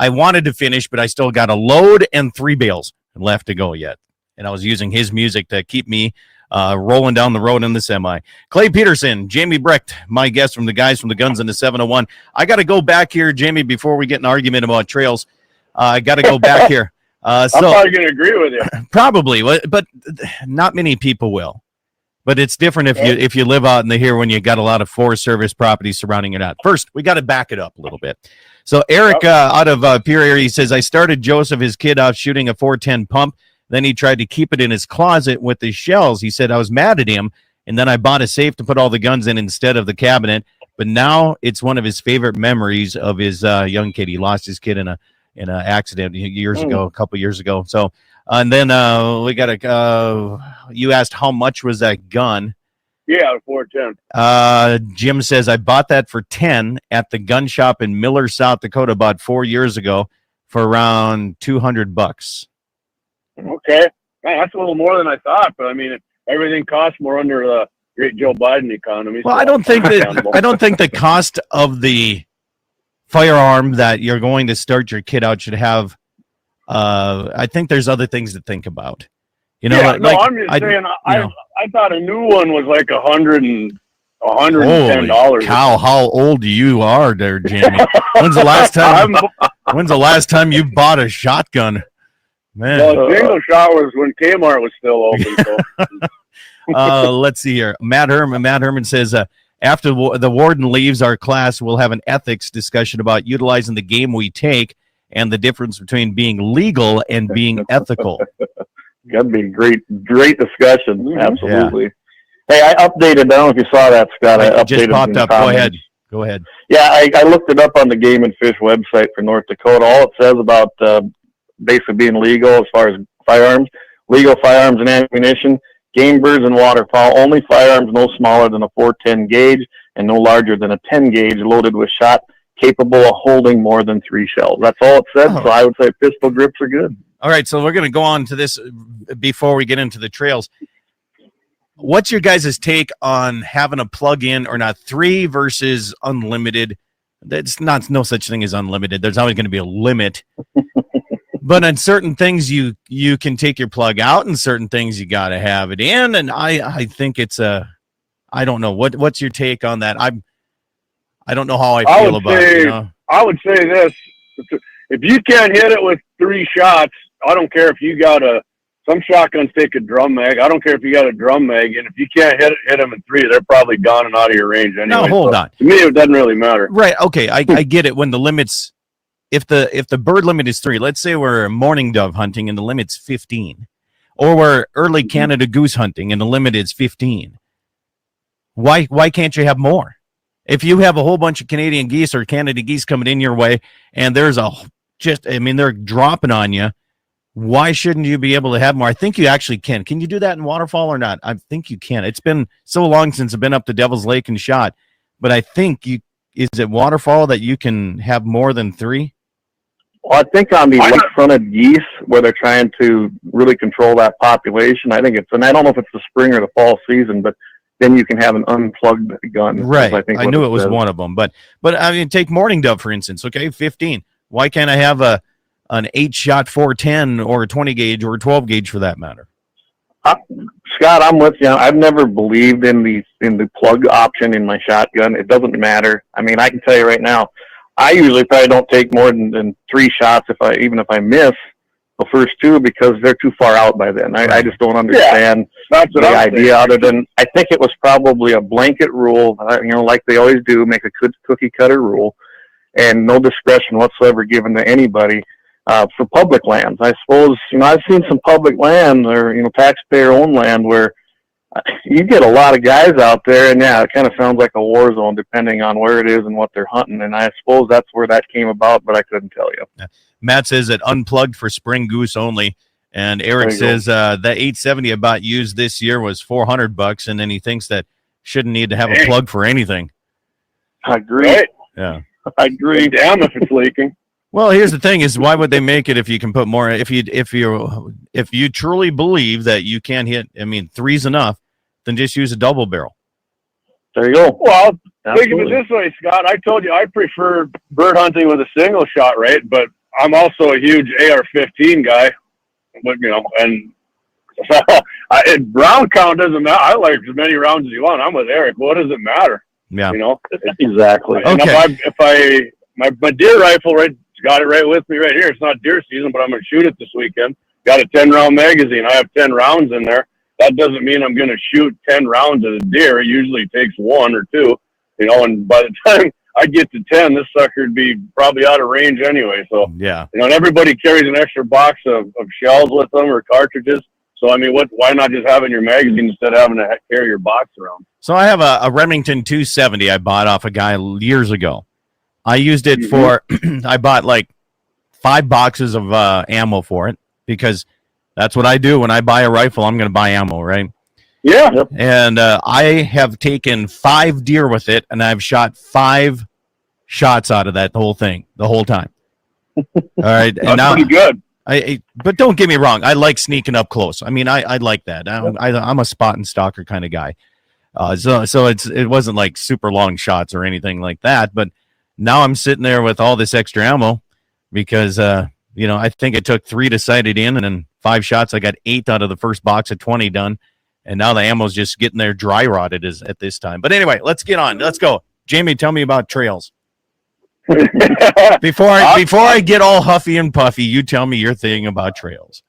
wanted to finish, but I still got a load and 3 bales left to go yet. And I was using his music to keep me rolling down the road in the semi. Clay Peterson, Jamie Brecht, my guest from the guys from the Guns in the 701. I got to go back here, Jamie, before we get an argument about trails. I got to go back here. I'm probably going to agree with you. Probably, but not many people will. But it's different if you live out in the here when you got a lot of Forest Service property surrounding it out. First, we got to back it up a little bit. So Eric out of Pierre area, he says, I started Joseph, his kid, off shooting a 410 pump. Then he tried to keep it in his closet with the shells. He said, I was mad at him, and then I bought a safe to put all the guns in instead of the cabinet. But now it's one of his favorite memories of his young kid. He lost his kid in an accident a couple years ago. So, and then we got you asked how much was that gun? Yeah, 410. Jim says, I bought that for 10 at the gun shop in Miller, South Dakota, about 4 years ago for around $200. Okay, that's a little more than I thought, but I mean, everything costs more under the great Joe Biden economy. Well, so I don't think the cost of the firearm that you're going to start your kid out should have. I think there's other things to think about. You know, I'm just saying. I thought a new one was like $110. Holy cow! How old you are, there, Jamie? When's the last time you bought a shotgun? Man. Well, single shot was when Kmart was still open. So. Let's see here. Matt Herman says, after the warden leaves our class, we'll have an ethics discussion about utilizing the game we take and the difference between being legal and being ethical. That'd be great discussion. Mm-hmm. Absolutely. Yeah. Hey, I updated. I don't know if you saw that, Scott. I updated. Just popped up. Go ahead. Yeah, I looked it up on the Game and Fish website for North Dakota. All it says about basically being legal as far as firearms, legal firearms and ammunition, game birds and waterfowl, only firearms no smaller than a 410 gauge and no larger than a 10 gauge loaded with shot capable of holding more than 3 shells. That's all it said. So I would say pistol grips are good. All right, so we're going to go on to this before we get into the trails. What's your guys' take on having a plug-in or not, 3 versus unlimited? That's no such thing as unlimited. There's always going to be a limit. But on certain things, you can take your plug out, and certain things you got to have it in. And I think it's I don't know. What's your take on that? I don't know how I feel about it. You know? I would say this: if you can't hit it with 3 shots, I don't care if you got some shotguns take a drum mag. I don't care if you got a drum mag, and if you can't hit them in 3, they're probably gone and out of your range anyway. Now hold on. To me, it doesn't really matter. Right? Okay, I get it. When the limits. If the bird limit is 3, let's say we're morning dove hunting and the limit's 15, or we're early Canada goose hunting and the limit is 15. Why can't you have more? If you have a whole bunch of Canadian geese or Canada geese coming in your way and there's they're dropping on you, why shouldn't you be able to have more? I think you actually can. Can you do that in waterfall or not? I think you can. It's been so long since I've been up to Devil's Lake and shot, but I think is it waterfall that you can have more than 3? Well, I think on the left-fronted geese, where they're trying to really control that population, I think and I don't know if it's the spring or the fall season, but then you can have an unplugged gun. Right. I knew it was says. one of them, but I mean, take morning dove for instance. Okay, 15. Why can't I have an 8-shot 410 or a 20 gauge or a 12 gauge for that matter? Scott, I'm with you. I've never believed in the plug option in my shotgun. It doesn't matter. I mean, I can tell you right now, I usually probably don't take more than 3 shots if I miss the first 2 because they're too far out by then. I just don't understand the idea other than I think it was probably a blanket rule, like they always do, make a cookie cutter rule and no discretion whatsoever given to anybody. For public lands, I suppose, I've seen some public land or, taxpayer owned land where you get a lot of guys out there and it kind of sounds like a war zone depending on where it is and what they're hunting. And I suppose that's where that came about, but I couldn't tell you. Yeah. Matt says it unplugged for spring goose only. And Eric says the 870 I bought used this year was $400, and then he thinks that shouldn't need to have a plug for anything. I agree. Right. Yeah. I agree. Damn if it's leaking. Well, here's the thing: is why would they make it if you can put more? If you truly believe that you can't hit, 3's enough, then just use a double barrel. There you go. Well, think of it this way, Scott. I told you I prefer bird hunting with a single shot, right? But I'm also a huge AR-15 guy. But and round count doesn't matter. I like as many rounds as you want. I'm with Eric. What does it matter? Yeah. Exactly. And if my deer rifle got it right with me right here. It's not deer season, but I'm going to shoot it this weekend. Got a 10-round magazine. I have 10 rounds in there. That doesn't mean I'm going to shoot 10 rounds at a deer. It usually takes 1 or 2, and by the time I get to 10, this sucker would be probably out of range anyway. So, yeah. And everybody carries an extra box of shells with them or cartridges. So, why not just have it in your magazine instead of having to carry your box around? So I have a Remington 270 I bought off a guy years ago. I used it for, I bought like 5 boxes of ammo for it because that's what I do. When I buy a rifle, I'm going to buy ammo, right? Yeah. Yep. And I have taken 5 deer with it, and I've shot 5 shots out of that whole thing the whole time. All right. And that's pretty good. But don't get me wrong. I like sneaking up close. I like that. I'm a spot and stalker kind of guy. So it wasn't like super long shots or anything like that, but now I'm sitting there with all this extra ammo because, I think it took 3 to sight it in and then 5 shots. I got 8 out of the first box of 20 done. And now the ammo's just getting there dry rotted at this time. But anyway, let's get on. Let's go. Jamie, tell me about trails. Before I get all huffy and puffy, you tell me your thing about trails.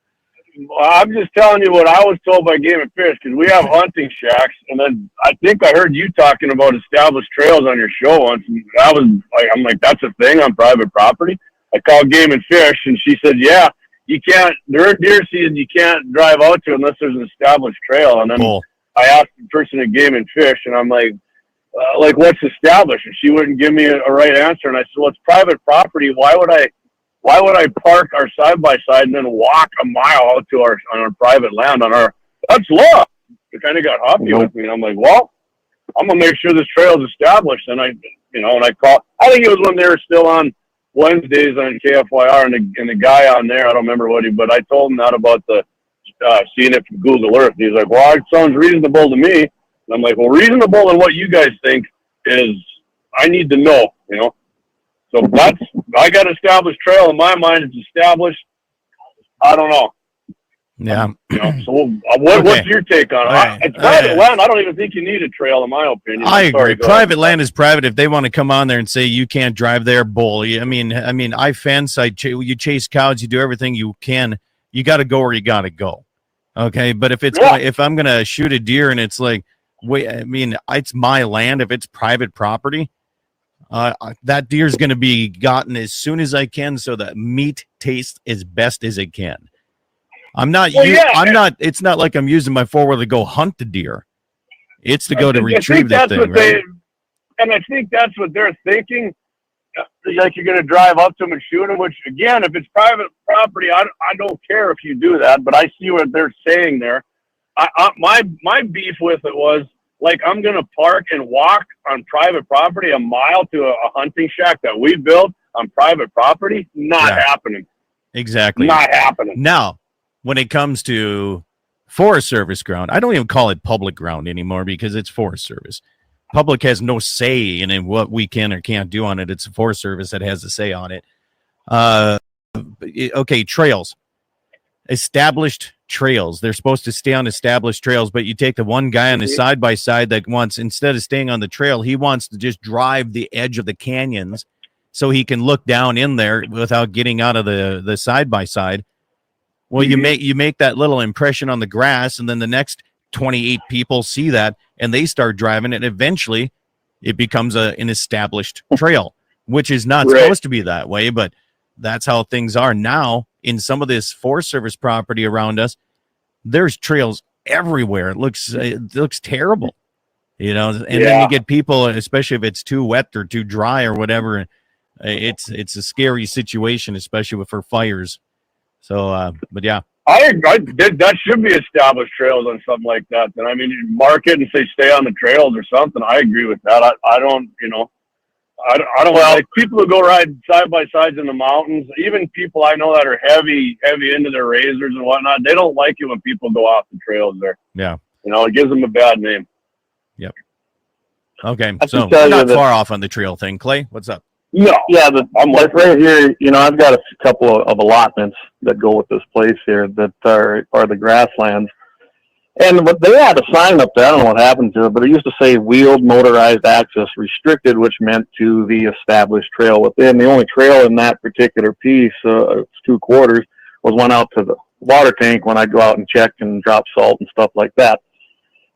Well, I'm just telling you what I was told by Game and Fish because we have hunting shacks, and then I think I heard you talking about established trails on your show once. And that was like, I'm like, that's a thing on private property. I called Game and Fish, and she said, yeah, you can't during deer season. You can't drive out to unless there's an established trail. And then I asked the person at Game and Fish, and I'm like what's established? And she wouldn't give me a right answer. And I said, well, it's private property. Why would I park our side-by-side and then walk a mile out to on our private land that's law. It kind of got huffy with me. And I'm like, well, I'm going to make sure this trail is established. And I called, I think it was when they were still on Wednesdays on KFYR and the guy on there, I don't remember but I told him that about the, seeing it from Google Earth. And he's like, well, it sounds reasonable to me. And I'm like, well, reasonable and what you guys think is, I need to know, So I got established trail in my mind. It's established. I don't know. Yeah. So what's your take on it? Right. It's private land. I don't even think you need a trail, in my opinion. I agree. Private land is private. If they want to come on there and say you can't drive there, bull. I fence. You chase cows. You do everything you can. You got to go where you got to go. Okay, but if I'm gonna shoot a deer and it's like, it's my land. If it's private property. That deer is going to be gotten as soon as I can, so that meat tastes as best as it can. It's not like I'm using my 4-wheeler to go hunt the deer. It's to go to retrieve that thing, right? And I think that's what they're thinking. Like you're going to drive up to them and shoot them. Which again, if it's private property, I don't care if you do that. But I see what they're saying there. My beef with it was, like, I'm going to park and walk on private property a mile to a hunting shack that we built on private property. Not happening. Exactly. Not happening. Now, when it comes to Forest Service ground. I don't even call it public ground anymore because it's Forest Service. Public has no say in what we can or can't do on it. It's the Forest Service that has the say on it. Okay, trails. Established trails. They're supposed to stay on established trails, but you take the one guy on his side-by-side that wants, instead of staying on the trail, he wants to just drive the edge of the canyons so he can look down in there without getting out of the side-by-side. Well, you make that little impression on the grass, and then the next 28 people see that, and they start driving, and eventually it becomes an established trail, which is not supposed to be that way, but that's how things are now. In some of this Forest Service property around us, there's trails everywhere. It looks terrible, you know. And then you get people, especially if it's too wet or too dry or whatever. It's a scary situation, especially for fires. So, but yeah, that should be established trails on something like that. Then I mean, you mark it and say stay on the trails or something. I agree with that. I don't, you know. I don't like people who go ride side by sides in the mountains. Even people I know that are heavy into their razors and whatnot, they don't like it when people go off the trails there. Yeah, you know, it gives them a bad name. Yep. Okay, so we're not far off on the trail thing. Clay, what's up? No, yeah, I'm like right here. You know, I've got a couple of allotments that go with this place here that are the grasslands. And they had a sign up there. I don't know what happened to it, but it used to say wheeled motorized access restricted, which meant to the established trail within. The only trail in that particular piece, it's 2 quarters, was one out to the water tank when I'd go out and check and drop salt and stuff like that.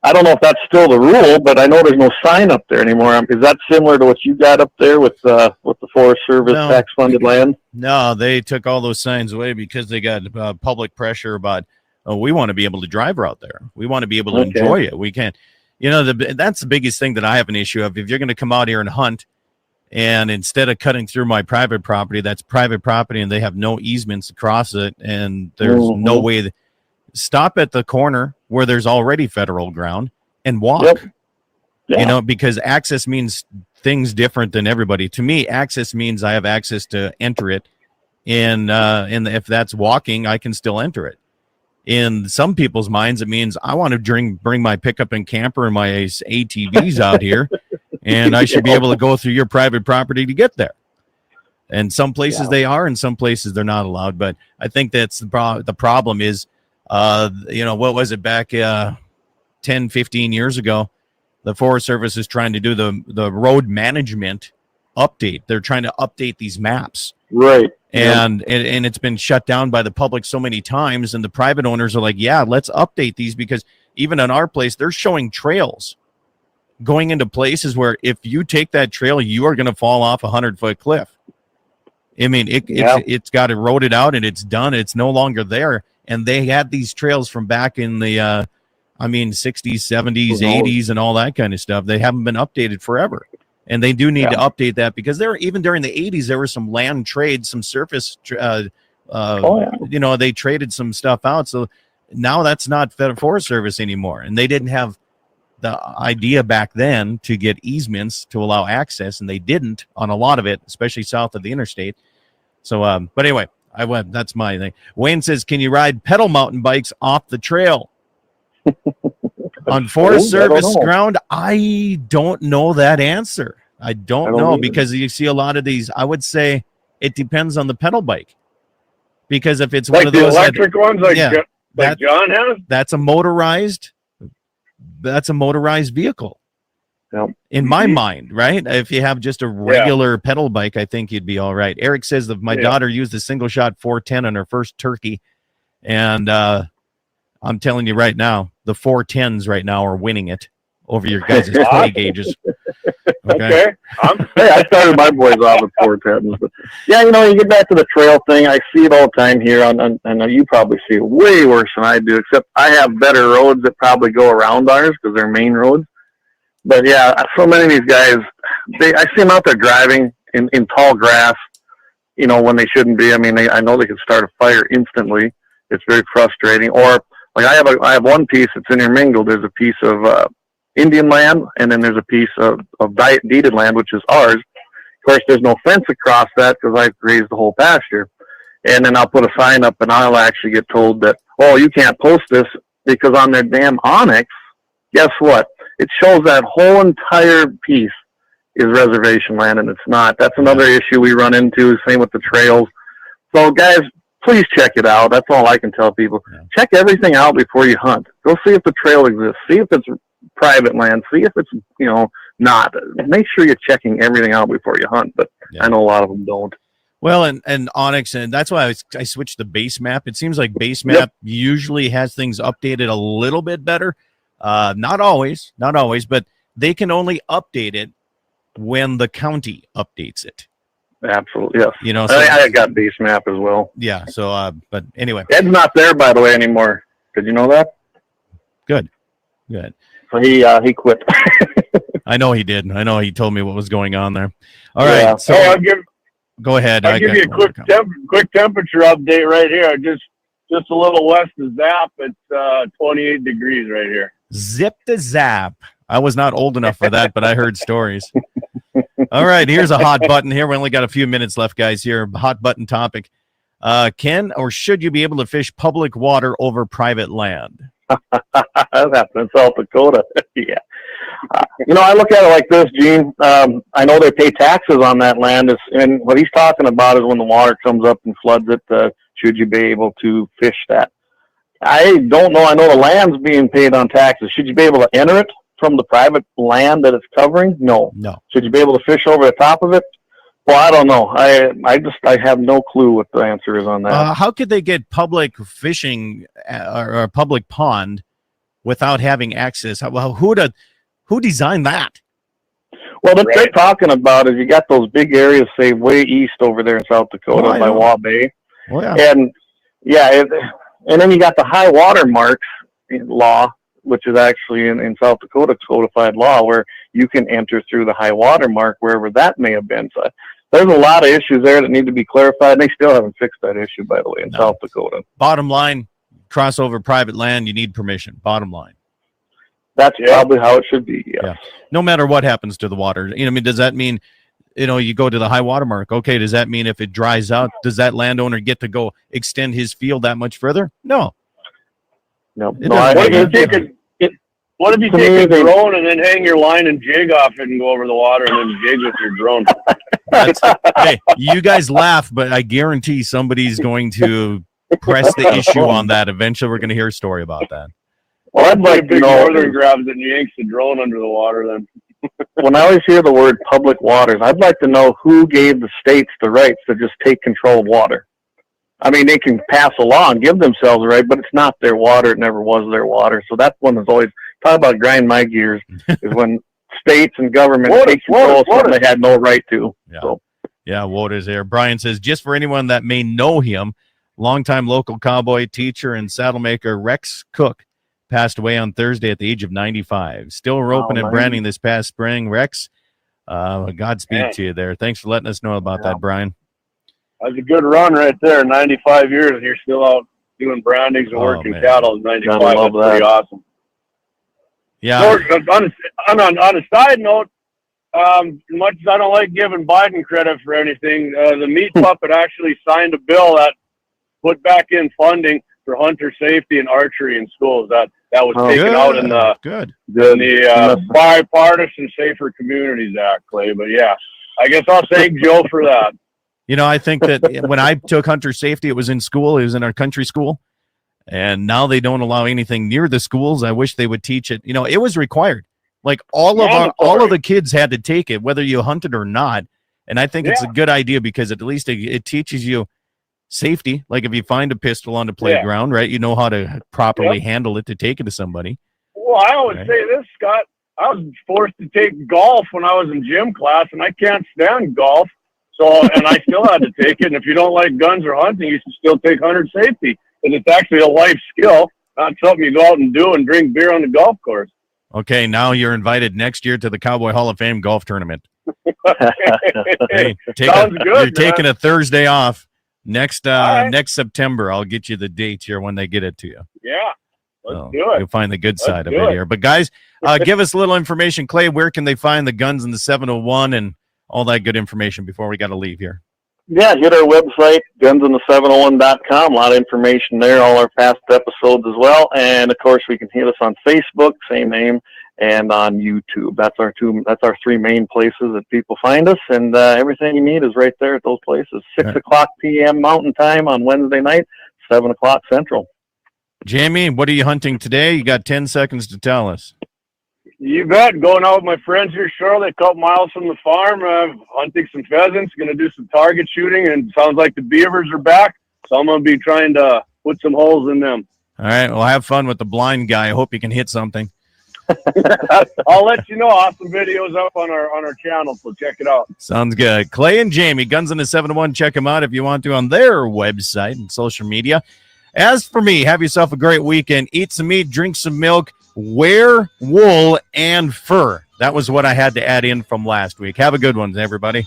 I don't know if that's still the rule, but I know there's no sign up there anymore. Is that similar to what you got up there with the Forest Service tax-funded land? No, they took all those signs away because they got public pressure about, oh, we want to be able to drive out there. We want to be able to enjoy it. We can't, you know, that's the biggest thing that I have an issue of. If you're going to come out here and hunt, and instead of cutting through my private property, that's private property, and they have no easements across it, and there's no way stop at the corner where there's already federal ground and walk. Yeah. You know, because access means things different than everybody. To me, access means I have access to enter it, and if that's walking, I can still enter it. In some people's minds, it means I want to bring my pickup and camper and my ATVs out here, and I should be able to go through your private property to get there. And some places they are, and some places they're not allowed. But I think that's the problem is, you know, what was it back 10, 15 years ago? The Forest Service is trying to do the road management update. They're trying to update these maps. Right. And it's been shut down by the public so many times, and the private owners are like, yeah, let's update these, because even in our place, they're showing trails going into places where if you take that trail, you are going to fall off a 100-foot cliff. I mean, it's got eroded out and it's done. It's no longer there. And they had these trails from back in the, 60s, 70s, 80s, and all that kind of stuff. They haven't been updated forever. And they do need to update that, because even during the 80s, there was some land trade, some surface, you know, they traded some stuff out. So now that's not Forest Service anymore. And they didn't have the idea back then to get easements to allow access, and they didn't on a lot of it, especially south of the interstate. So, but anyway, that's my thing. Wayne says, can you ride pedal mountain bikes off the trail? On Forest Service ground, I don't know that answer. I don't know, because you see a lot of these. I would say it depends on the pedal bike, because if it's like one of those electric ones, like John has, that's a motorized vehicle. Yep. In my mind, right? If you have just a regular pedal bike, I think you'd be all right. Eric says that my daughter used a single shot 410 on her first turkey, and I'm telling you right now, the 410s right now are winning it over your guys' 20 gauges. Okay. Hey, I started my boys off with 410s. But yeah, you know, you get back to the trail thing. I see it all the time here, and you probably see it way worse than I do, except I have better roads that probably go around ours because they're main roads. But yeah, so many of these guys, I see them out there driving in tall grass, you know, when they shouldn't be. I mean, I know they can start a fire instantly. It's very frustrating. Or like I have one piece that's intermingled. There's a piece of Indian land, and then there's a piece of deeded land, which is ours. Of course, there's no fence across that because I've grazed the whole pasture. And then I'll put a sign up, and I'll actually get told that, oh, you can't post this because on their damn Onyx, guess what? It shows that whole entire piece is reservation land, and it's not. That's another issue we run into. Same with the trails. So, guys, please check it out. That's all I can tell people. Yeah. Check everything out before you hunt. Go see if the trail exists. See if it's private land. See if it's, not. Make sure you're checking everything out before you hunt, but I know a lot of them don't. Well, and Onyx, and that's why I switched to base map. It seems like base map usually has things updated a little bit better. Not always, but they can only update it when the county updates it. Absolutely, yes. So, I got base map as well. Yeah. So, but anyway, Ed's not there, by the way, anymore. Did you know that? Good. So he quit. I know he did. I know he told me what was going on there. All right. So go ahead. I'll give you a quick temperature update right here. Just a little west of Zap. It's 28 degrees right here. Zip to zap. I was not old enough for that, but I heard stories. All right, here's a hot button here. We only got a few minutes left, guys, here. Hot button topic. Can or should you be able to fish public water over private land? That happened in South Dakota. Yeah. I look at it like this, Gene. I know they pay taxes on that land. And what he's talking about is when the water comes up and floods it, should you be able to fish that? I don't know. I know the land's being paid on taxes. Should you be able to enter it from the private land that it's covering? No. Should you be able to fish over the top of it? Well, I don't know. I have no clue what the answer is on that. How could they get public fishing or a public pond without having access? Well, who designed that? Well, what they're talking about is you got those big areas, say, way east over there in South Dakota by Waugh Bay. Oh, yeah. And then you got the high water marks law, which is actually in South Dakota codified law, where you can enter through the high water mark wherever that may have been. So there's a lot of issues there that need to be clarified. And they still haven't fixed that issue, by the way, in South Dakota. Bottom line, cross over private land, you need permission. Bottom line. That's probably how it should be. Yeah. No matter what happens to the water. Does that mean, you go to the high water mark? Okay. Does that mean if it dries out, does that landowner get to go extend his field that much further? No. What if you take a drone and then hang your line and jig off it and go over the water and then jig with your drone? Hey, you guys laugh, but I guarantee somebody's going to press the issue on that. Eventually, we're going to hear a story about that. Well, I'd like to know. Northern grabs it and yanks the drone under the water then. When I always hear the word public waters, I'd like to know who gave the states the rights to just take control of water. I mean, they can pass a law and give themselves the right, but it's not their water. It never was their water. So that's one that's always, talk about grind my gears, is when states and government take control of something they had no right to. Yeah. So. Yeah, Water's here. Brian says, just for anyone that may know him, longtime local cowboy, teacher, and saddle maker Rex Cook passed away on Thursday at the age of 95. Still roping and branding this past spring. Rex, Godspeed to you there. Thanks for letting us know about that, Brian. That's a good run right there. 95 years, and you're still out doing brandings and working cattle. 95, that's pretty awesome. Yeah. On a side note, much as I don't like giving Biden credit for anything, the meat puppet actually signed a bill that put back in funding for hunter safety and archery in schools. That was taken out in the Bipartisan Safer Communities Act, Clay. But yeah, I guess I'll thank Joe for that. I think that when I took hunter safety, it was in school. It was in our country school. And now they don't allow anything near the schools. I wish they would teach it. It was required. Like all of the kids had to take it, whether you hunted or not. And I think it's a good idea because at least it teaches you safety. Like if you find a pistol on the playground, right, you know how to properly handle it to take it to somebody. Well, I always say this, Scott. I was forced to take golf when I was in gym class, and I can't stand golf. So, and I still had to take it. And if you don't like guns or hunting, you should still take hunter safety. And it's actually a life skill, not something you go out and do and drink beer on the golf course. Okay, now you're invited next year to the Cowboy Hall of Fame golf tournament. Hey, you're taking a Thursday off next September. I'll get you the dates here when they get it to you. Yeah, let's do it. You'll find the good side of it here. But guys, give us a little information. Clay, where can they find the guns in the 701 and all that good information before we got to leave here? Yeah, hit our website, gunsinthe701.com. A lot of information there, all our past episodes as well. And of course, we can hit us on Facebook, same name, and on YouTube. That's our three main places that people find us. And everything you need is right there at those places. 6:00 p.m. Mountain Time on Wednesday night, 7:00 Central. Jamie, what are you hunting today? You got 10 seconds to tell us. You bet. Going out with my friends here shortly, a couple miles from the farm, hunting some pheasants, going to do some target shooting, and sounds like the beavers are back, so I'm going to be trying to put some holes in them. All right, well, have fun with the blind guy. I hope you can hit something. I'll let you know. Awesome videos up on our channel, so check it out. Sounds good. Clay and Jamie, Guns in the 701, check them out if you want to on their website and social media. As for me, have yourself a great weekend. Eat some meat, drink some milk, wear wool and fur. That was what I had to add in from last week. Have a good one, everybody.